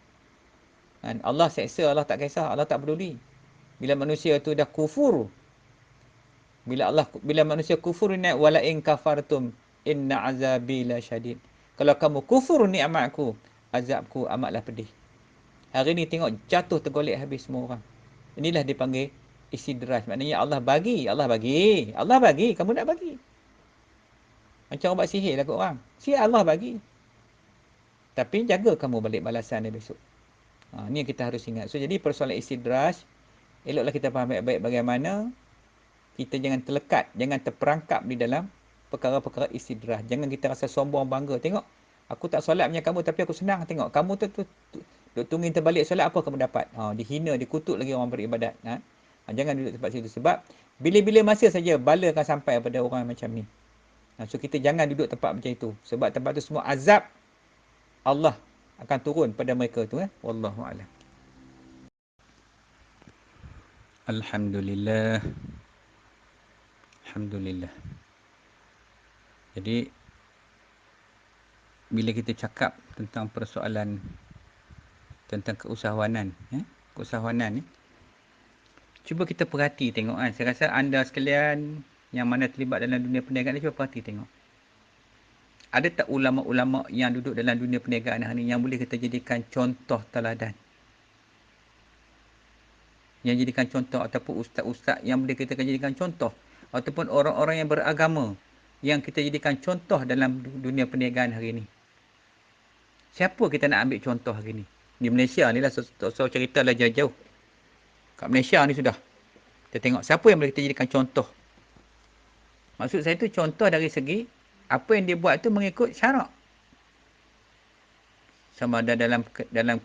Allah seksa, Allah tak kisah. Allah tak peduli. Bila manusia tu dah kufur, bila manusia kufur ni, wala in kafartum inna azabi la syadid. Kalau kamu kufur nikmatku, azabku amatlah pedih. Hari ni tengok jatuh tergolek habis semua orang. Inilah dipanggil istidraj. Maknanya Allah bagi, Allah bagi. Allah bagi, kamu nak bagi. Macam orang buat sihir lah kot orang. Sihir Allah bagi. Tapi jaga kamu balik balasan dia besok. Ni yang kita harus ingat. So jadi persoalan istidraj, eloklah kita faham baik-baik bagaimana kita jangan terlekat, jangan terperangkap di dalam perkara-perkara istidraj. Jangan kita rasa sombong, bangga. Tengok, aku tak solat macam kamu tapi aku senang. Tengok, kamu tu duk tungguin terbalik solat, apa kamu dapat? Dihina, dikutuk lagi orang beribadat. Jangan duduk tempat situ. Sebab bila-bila masa saja bala akan sampai pada orang macam ni. So kita jangan duduk tempat macam itu. Sebab tempat tu semua azab Allah akan turun pada mereka tu. Wallahu a'lam. Alhamdulillah. Alhamdulillah. Jadi bila kita cakap tentang persoalan tentang keusahawanan, keusahawanan ni, cuba kita perhati tengok kan. Saya rasa anda sekalian yang mana terlibat dalam dunia perniagaan ni, cuba perhati tengok. Ada tak ulama-ulama yang duduk dalam dunia perniagaan hari ni yang boleh kita jadikan contoh teladan? Yang jadikan contoh, ataupun ustaz-ustaz yang boleh kita jadikan contoh, ataupun orang-orang yang beragama yang kita jadikan contoh dalam dunia perniagaan hari ni. Siapa kita nak ambil contoh hari ni? Di Malaysia ni lah, so cerita lah jauh-jauh. Kat Malaysia ni sudah. Kita tengok siapa yang boleh kita jadikan contoh. Maksud saya tu contoh dari segi apa yang dia buat tu mengikut syarak. Sama ada dalam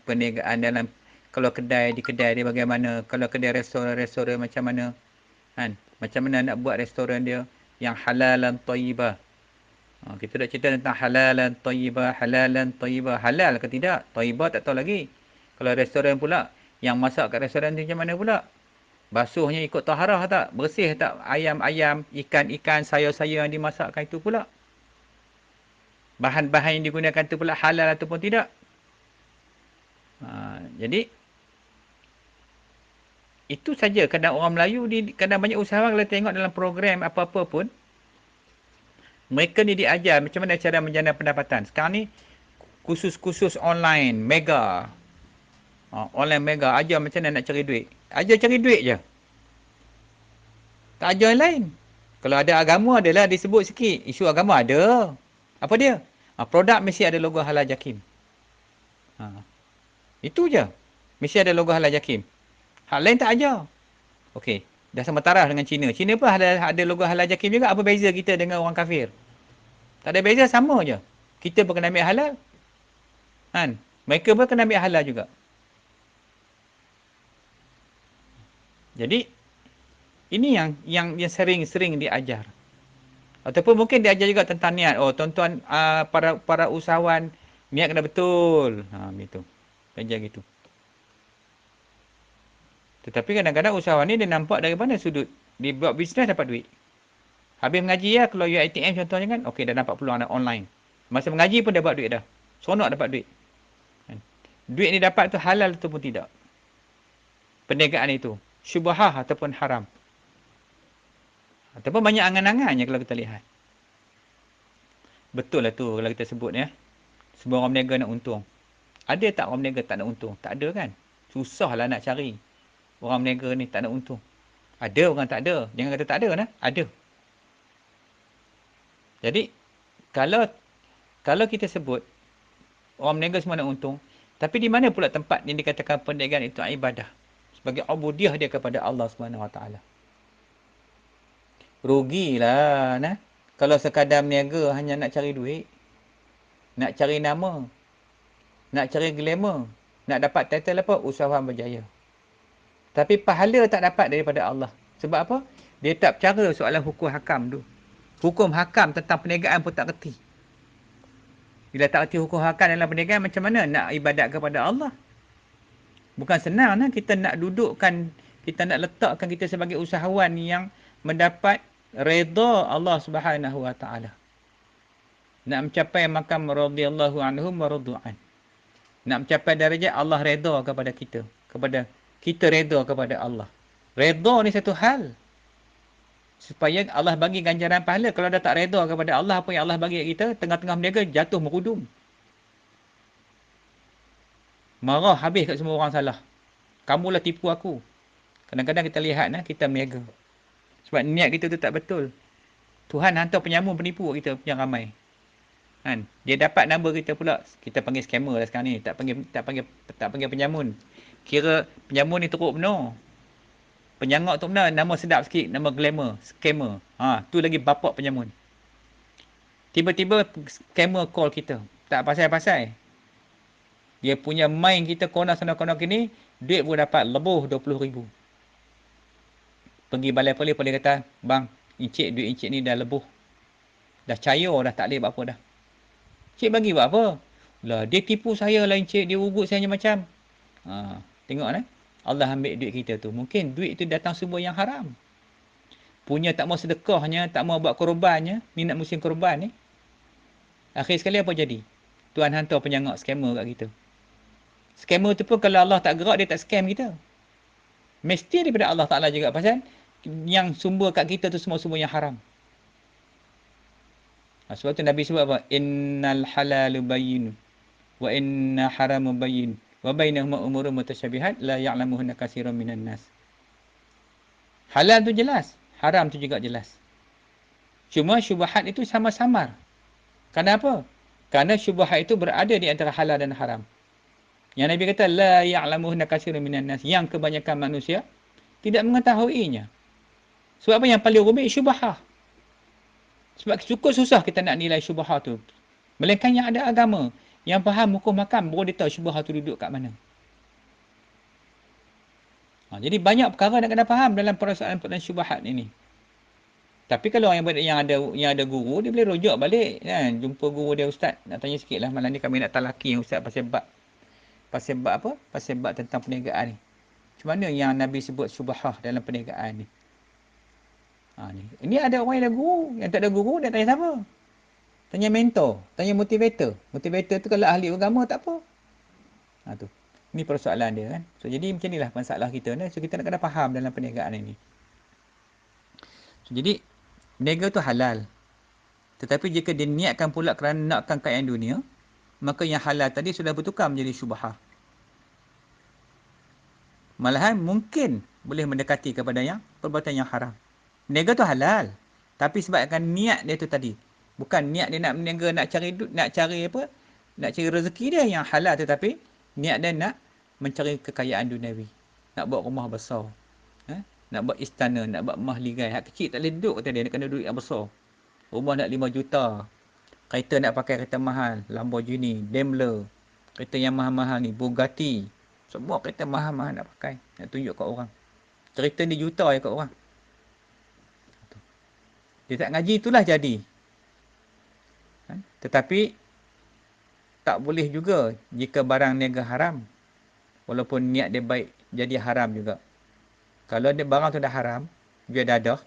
perniagaan, dalam kalau kedai, di kedai dia bagaimana, kalau kedai restoran macam mana. Macam mana nak buat restoran dia yang halalan tayyibah. Kita dah cerita tentang halalan tayyibah. Halal ke tidak? Tayyibah tak tahu lagi. Kalau restoran pula, yang masak kat restoran tu macam mana pula? Basuhnya ikut taharah tak? Bersih tak? Ayam-ayam, ikan-ikan, sayur-sayur yang dimasakkan itu pula? Bahan-bahan yang digunakan itu pula halal ataupun tidak? Jadi, itu saja. Kadang orang Melayu, kadang banyak usahawan kalau tengok dalam program apa-apa pun, mereka ni diajar macam mana cara menjana pendapatan. Sekarang ni, kursus-kursus online, mega. Online mega, ajar macam mana nak cari duit. Ajar cari duit je. Tak ajar yang lain. Kalau ada agama, adalah disebut sikit. Isu agama ada. Apa dia? Produk mesti ada logo Halal Jakim. Itu je. Mesti ada logo Halal Jakim. Hal lain tak ajar. Okey. Dah sama taraf dengan Cina. Cina pun ada logo halal JAKIM juga. Apa beza kita dengan orang kafir? Tak ada beza, sama je. Kita pun kena ambil halal. Kan? Mereka pun kena ambil halal juga. Jadi, ini yang sering-sering diajar. Ataupun mungkin diajar juga tentang niat. Oh, tuan-tuan, para usahawan, niat kena betul. Gitu. Ajar gitu. Tetapi kadang-kadang usahawan ni dia nampak dari mana sudut. Dia buat bisnes dapat duit. Habis mengaji ya, kalau UiTM contohnya kan, okey dah dapat peluang dah online. Masa mengaji pun dah buat duit dah. Seronok dapat duit. Kan? Duit ni dapat tu halal ataupun tidak. Perniagaan itu. Syubhah ataupun haram. Ataupun banyak angan-angannya kalau kita lihat. Betul lah tu kalau kita sebut ya. Semua orang berniaga nak untung. Ada tak orang berniaga tak nak untung? Tak ada kan? Susahlah nak cari. Orang berniaga ni tak nak untung. Ada orang tak ada. Jangan kata tak ada kan? Ada. Jadi, kalau kalau kita sebut orang berniaga semua nak untung, tapi di mana pula tempat yang dikatakan perniagaan itu ibadah? Sebagai ubudiah dia kepada Allah Subhanahu Wa Taala. Rugilah nah. Kalau sekadar berniaga hanya nak cari duit, nak cari nama, nak cari glamour, nak dapat title apa? Usahawan berjaya. Tapi pahala tak dapat daripada Allah. Sebab apa? Dia tak percara soalan hukum hakam tu. Hukum hakam tentang perniagaan pun tak reti. Bila tak reti hukum hakam dalam perniagaan, macam mana nak ibadat kepada Allah? Bukan senang nah kita nak dudukkan, kita nak letakkan kita sebagai usahawan yang mendapat redha Allah Subhanahu Wa Taala. Nak mencapai makam radhiyallahu anhum wa radu'an. Nak mencapai darjat Allah redha kepada kita. Kepada kita redha kepada Allah. Redha ni satu hal. Supaya Allah bagi ganjaran pahala. Kalau dah tak redha kepada Allah, apa yang Allah bagi kita, tengah-tengah berniaga jatuh merudum. Marah habis kat semua orang salah. Kamulah tipu aku. Kadang-kadang kita lihat kita berniaga. Sebab niat kita tu tak betul. Tuhan hantar penyamun penipu kita yang ramai. Kan? Dia dapat nombor kita pula. Kita panggil scammer lah sekarang ni. Tak panggil penyamun. Kira penyamun ni teruk benar. Penyangak tu benar nama sedap sikit, nama glamour, scammer. Tu lagi bapak penyamun. Tiba-tiba scammer call kita. Tak pasal-pasal. Dia punya main kita kona sana kona kini, duit pun dapat lebih 20,000. Pergi balai polis kata, "Bang, encik duit encik ni dah lebih. Dah cair dah, tak boleh buat apa dah." "Cik bagi buat apa?" "Lah, dia tipu saya lah encik, dia ugut saya macam." Tengok Allah ambil duit kita tu. Mungkin duit tu datang sumber yang haram. Punya tak mau sedekahnya, tak mau buat korbannya, ni nak musim korban ni. Akhir sekali apa jadi? Tuhan hantar penyangak scammer kat kita. Scammer tu pun kalau Allah tak gerak, dia tak scam kita. Mesti daripada Allah Ta'ala juga. Pasal yang sumber kat kita tu semua sumber yang haram. Sebab tu Nabi sebut apa? Innal halalu bayyin wa inna haramu bayyin wa bainahuma umurun mutasyabihat la ya'lamuhunna katsirun minan nas. Halal tu jelas, haram tu juga jelas. Cuma syubhat itu samar-samar. Kenapa? Kerana syubhat itu berada di antara halal dan haram. Yang Nabi kata la ya'lamuhunna katsirun minan nas, yang kebanyakan manusia tidak mengetahuinya. Sebab apa yang paling rumit? Syubhah. Sebab cukup susah kita nak nilai syubhah tu. Melainkan yang ada agama, yang faham hukum hakam, baru dia tahu syubhah tu duduk kat mana. Jadi banyak perkara nak kena faham dalam persoalan syubhat ini. Tapi kalau yang ada guru, dia boleh rujuk balik kan. Jumpa guru dia, ustaz, nak tanya sikit lah, malam ni kami nak talaki yang ustaz pasal bab apa? Pasal bab tentang perniagaan ni. Macam mana yang Nabi sebut syubhah dalam perniagaan ni? Ini ada orang yang ada guru, yang tak ada guru dia tanya siapa? Tanya mentor, tanya motivator. Motivator tu kalau ahli agama tak apa. Tu. Ini persoalan dia kan. So jadi macam inilah masalah kita ni. So kita nak kena faham dalam perniagaan ini. So jadi berniaga tu halal. Tetapi jika diniatkan pula kerana nakkan kekayaan dunia, maka yang halal tadi sudah bertukar menjadi syubhah. Malahan mungkin boleh mendekati kepada yang perbuatan yang haram. Berniaga tu halal. Tapi sebabkan niat dia tu tadi. Bukan niat dia nak berniaga, nak cari apa? Nak cari rezeki dia yang halal, tetapi niat dia nak mencari kekayaan duniawi. Nak buat rumah besar. nak buat istana, nak buat rumah ligai. Hak kecil tak boleh duduk kata dia, nak kena duit yang besar. Rumah nak 5 juta. Kereta nak pakai kereta mahal, Lamborghini, Daimler. Kereta yang mahal-mahal ni, Bugatti. Semua kereta mahal-mahal nak pakai, nak tunjuk kat orang. Kereta ni juta je kat orang. Dia tak ngaji, itulah jadi. Tetapi tak boleh juga jika barang niaga haram. Walaupun niat dia baik, jadi haram juga. Kalau dia barang tu dah haram, jual dadah,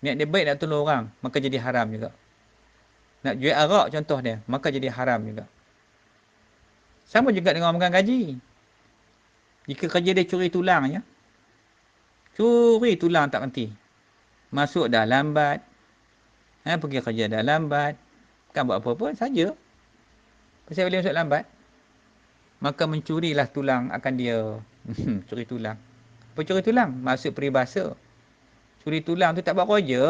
niat dia baik nak tolong orang, maka jadi haram juga. Nak jual arak contoh dia, maka jadi haram juga. Sama juga dengan orang gaji. Jika kerja dia curi tulang je, curi tulang tak henti. Masuk dah lambat, pergi kerja dah lambat, bukan buat apa-apa saja. Pasal boleh masuk lambat, maka mencurilah tulang akan dia. Curi tulang. Apa curi tulang? Maksud peribahasa. Curi tulang tu tak buat kerja.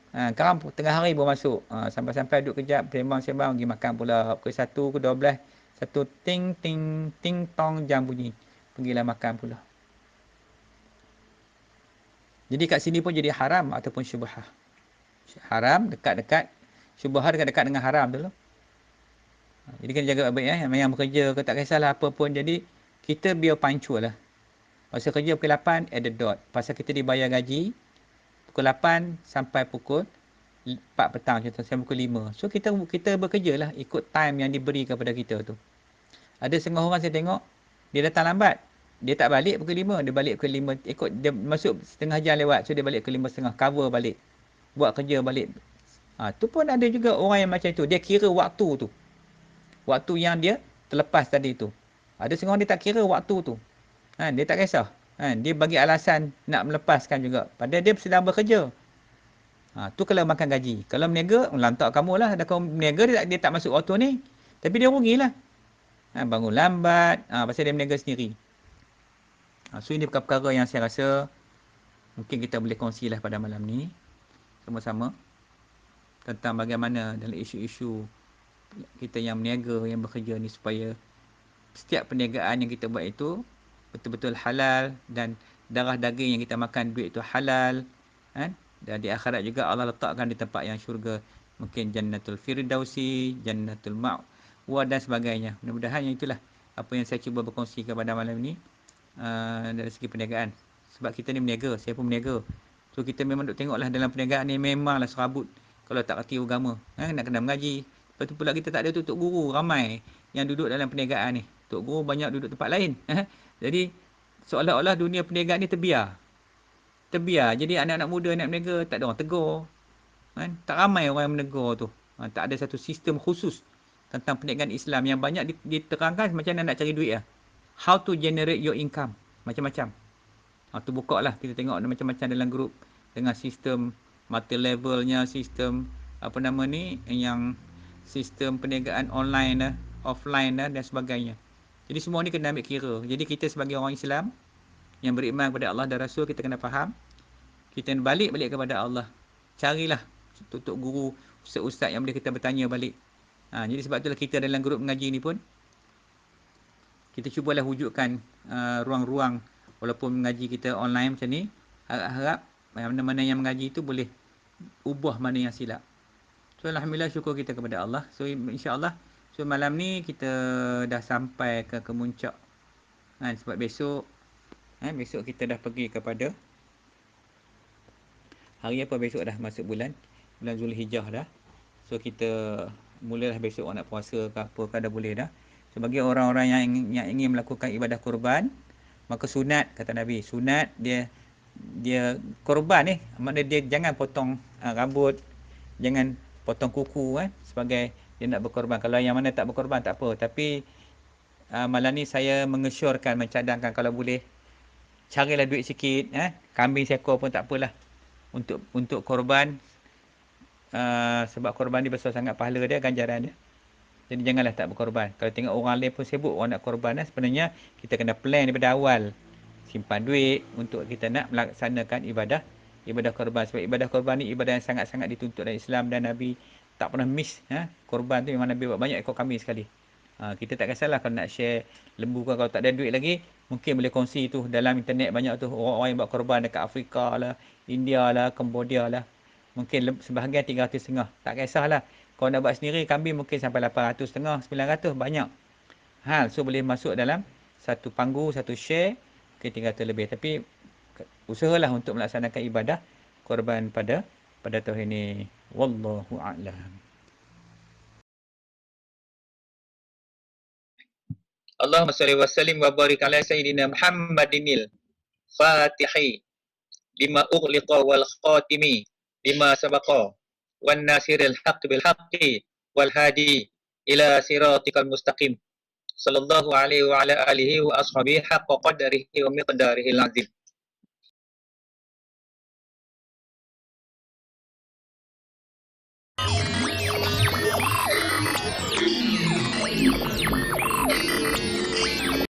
Sekarang tengah hari baru masuk. Sampai-sampai duduk kejap, sembang-sembang, pergi makan pula. Pukul 1 ke 12, satu ting ting ting tong jam bunyi. Pergilah makan pula. Jadi kat sini pun jadi haram ataupun syubhah. Haram dekat-dekat, syubhah dekat-dekat dengan haram dulu. Jadi kena jaga baik-baik yang bekerja ke tak kisahlah apa pun. Jadi kita biar pancul lah. Pasal kerja pukul 8 at the dot. Pasal kita dibayar gaji pukul 8 sampai pukul 4 petang contoh, sampai pukul 5. So kita bekerja lah ikut time yang diberi kepada kita tu. Ada setengah orang saya tengok, dia datang lambat. Dia tak balik pukul 5, dia balik pukul 5, ikut dia masuk setengah jam lewat. So dia balik pukul 5.30, cover balik. Buat kerja balik. Tu pun ada juga orang yang macam tu. Dia kira waktu tu. Waktu yang dia terlepas tadi tu. Ada setengah orang dia tak kira waktu tu. Dia tak kisah. Dia bagi alasan nak melepaskan juga. Padahal dia sedang bekerja. Tu kalau makan gaji. Kalau meniaga, lantak kamu lah. Kalau meniaga, dia tak masuk waktu ni. Tapi dia rugilah. Bangun lambat. Pasal dia meniaga sendiri. So ini perkara-perkara yang saya rasa mungkin kita boleh kongsilah pada malam ni. Sama-sama. Tentang bagaimana dalam isu-isu kita yang meniaga, yang bekerja ni, supaya setiap perniagaan yang kita buat itu betul-betul halal, dan darah daging yang kita makan, duit itu halal. Dan di akhirat juga Allah letakkan di tempat yang syurga. Mungkin Jannatul Firdausi, Jannatul Ma'wa dan sebagainya. Mudah-mudahan yang itulah apa yang saya cuba berkongsi kepada malam ini dari segi perniagaan. Sebab kita ni meniaga, saya pun meniaga. So kita memang duk tengoklah dalam perniagaan ni memanglah serabut. Kalau tak kerti agama, nak kena mengaji. Lepas tu pula kita tak ada tok guru ramai yang duduk dalam perniagaan ni. Tok guru banyak duduk tempat lain. Jadi seolah-olah dunia perniagaan ni terbiar. Jadi anak-anak muda nak berniaga, tak ada orang tegur. Tak ramai orang yang menegur tu. Tak ada satu sistem khusus tentang perniagaan Islam yang banyak diterangkan macam mana nak cari duit lah. How to generate your income. Macam-macam. Tu buka lah. Kita tengok ada macam-macam dalam grup. Dengan sistem multi levelnya, sistem apa nama ni, yang sistem perniagaan online dah, offline dah dan sebagainya. Jadi semua ni kena ambil kira. Jadi kita sebagai orang Islam yang beriman kepada Allah dan Rasul, kita kena faham. Kita balik kepada Allah. Carilah tok guru, ustaz-ustaz yang boleh kita bertanya balik. Jadi sebab itulah kita dalam grup mengaji ni pun, kita cubalah wujudkan ruang-ruang, walaupun mengaji kita online macam ni, harap mana-mana yang mengaji itu boleh ubah mana yang silap. So alhamdulillah, syukur kita kepada Allah. So insya-Allah, so malam ni kita dah sampai ke kemuncak. Sebab besok kita dah pergi kepada hari apa besok, dah masuk bulan Zulhijjah dah. So kita mulalah besok orang nak puasa ke apa ke dah boleh dah. So bagi orang-orang yang ingin melakukan ibadah kurban, maka sunat, kata Nabi, sunat dia korban ni, maknanya dia jangan potong rambut, jangan potong kuku sebagai dia nak berkorban. Kalau yang mana tak berkorban tak apa, tapi malam ni saya mengesyorkan, mencadangkan kalau boleh carilah duit sikit, kambing seekor pun tak apalah untuk korban, sebab korban ni besar sangat pahala dia, ganjaran dia. Jadi janganlah tak berkorban. Kalau tengok orang lain pun sibuk orang nak korban, sebenarnya kita kena plan daripada awal, simpan duit untuk kita nak melaksanakan ibadah korban. Sebab ibadah korban ni ibadah yang sangat-sangat dituntut dalam Islam, dan Nabi tak pernah miss. Korban tu memang Nabi buat banyak ekor kambing sekali. Kita tak kisahlah kalau nak share lembu ke, kalau tak ada duit lagi, mungkin boleh kongsi tu dalam internet banyak tu. Orang-orang yang buat korban dekat Afrika lah, India lah, Cambodia lah. Mungkin sebahagian 300.5. Tak kisahlah. Kalau nak buat sendiri, kambing mungkin sampai 800.5, 900. Banyak. So boleh masuk dalam satu panggu, satu share, mungkin 300 lebih. Tapi usahalah untuk melaksanakan ibadah korban pada tahun ini. Wallahu a'lam. Allahumma salli wa sallim wa barik ala sayyidina Muhammadinil Fatihi lima ughliqa wal khatimi lima sabaqa wan nasiril haqq bil haqqi wal hadi ila siratikal mustaqim sallallahu alaihi wa ala alihi wa ashabihi haqqa qadarihi wa miqdarihi al-azim.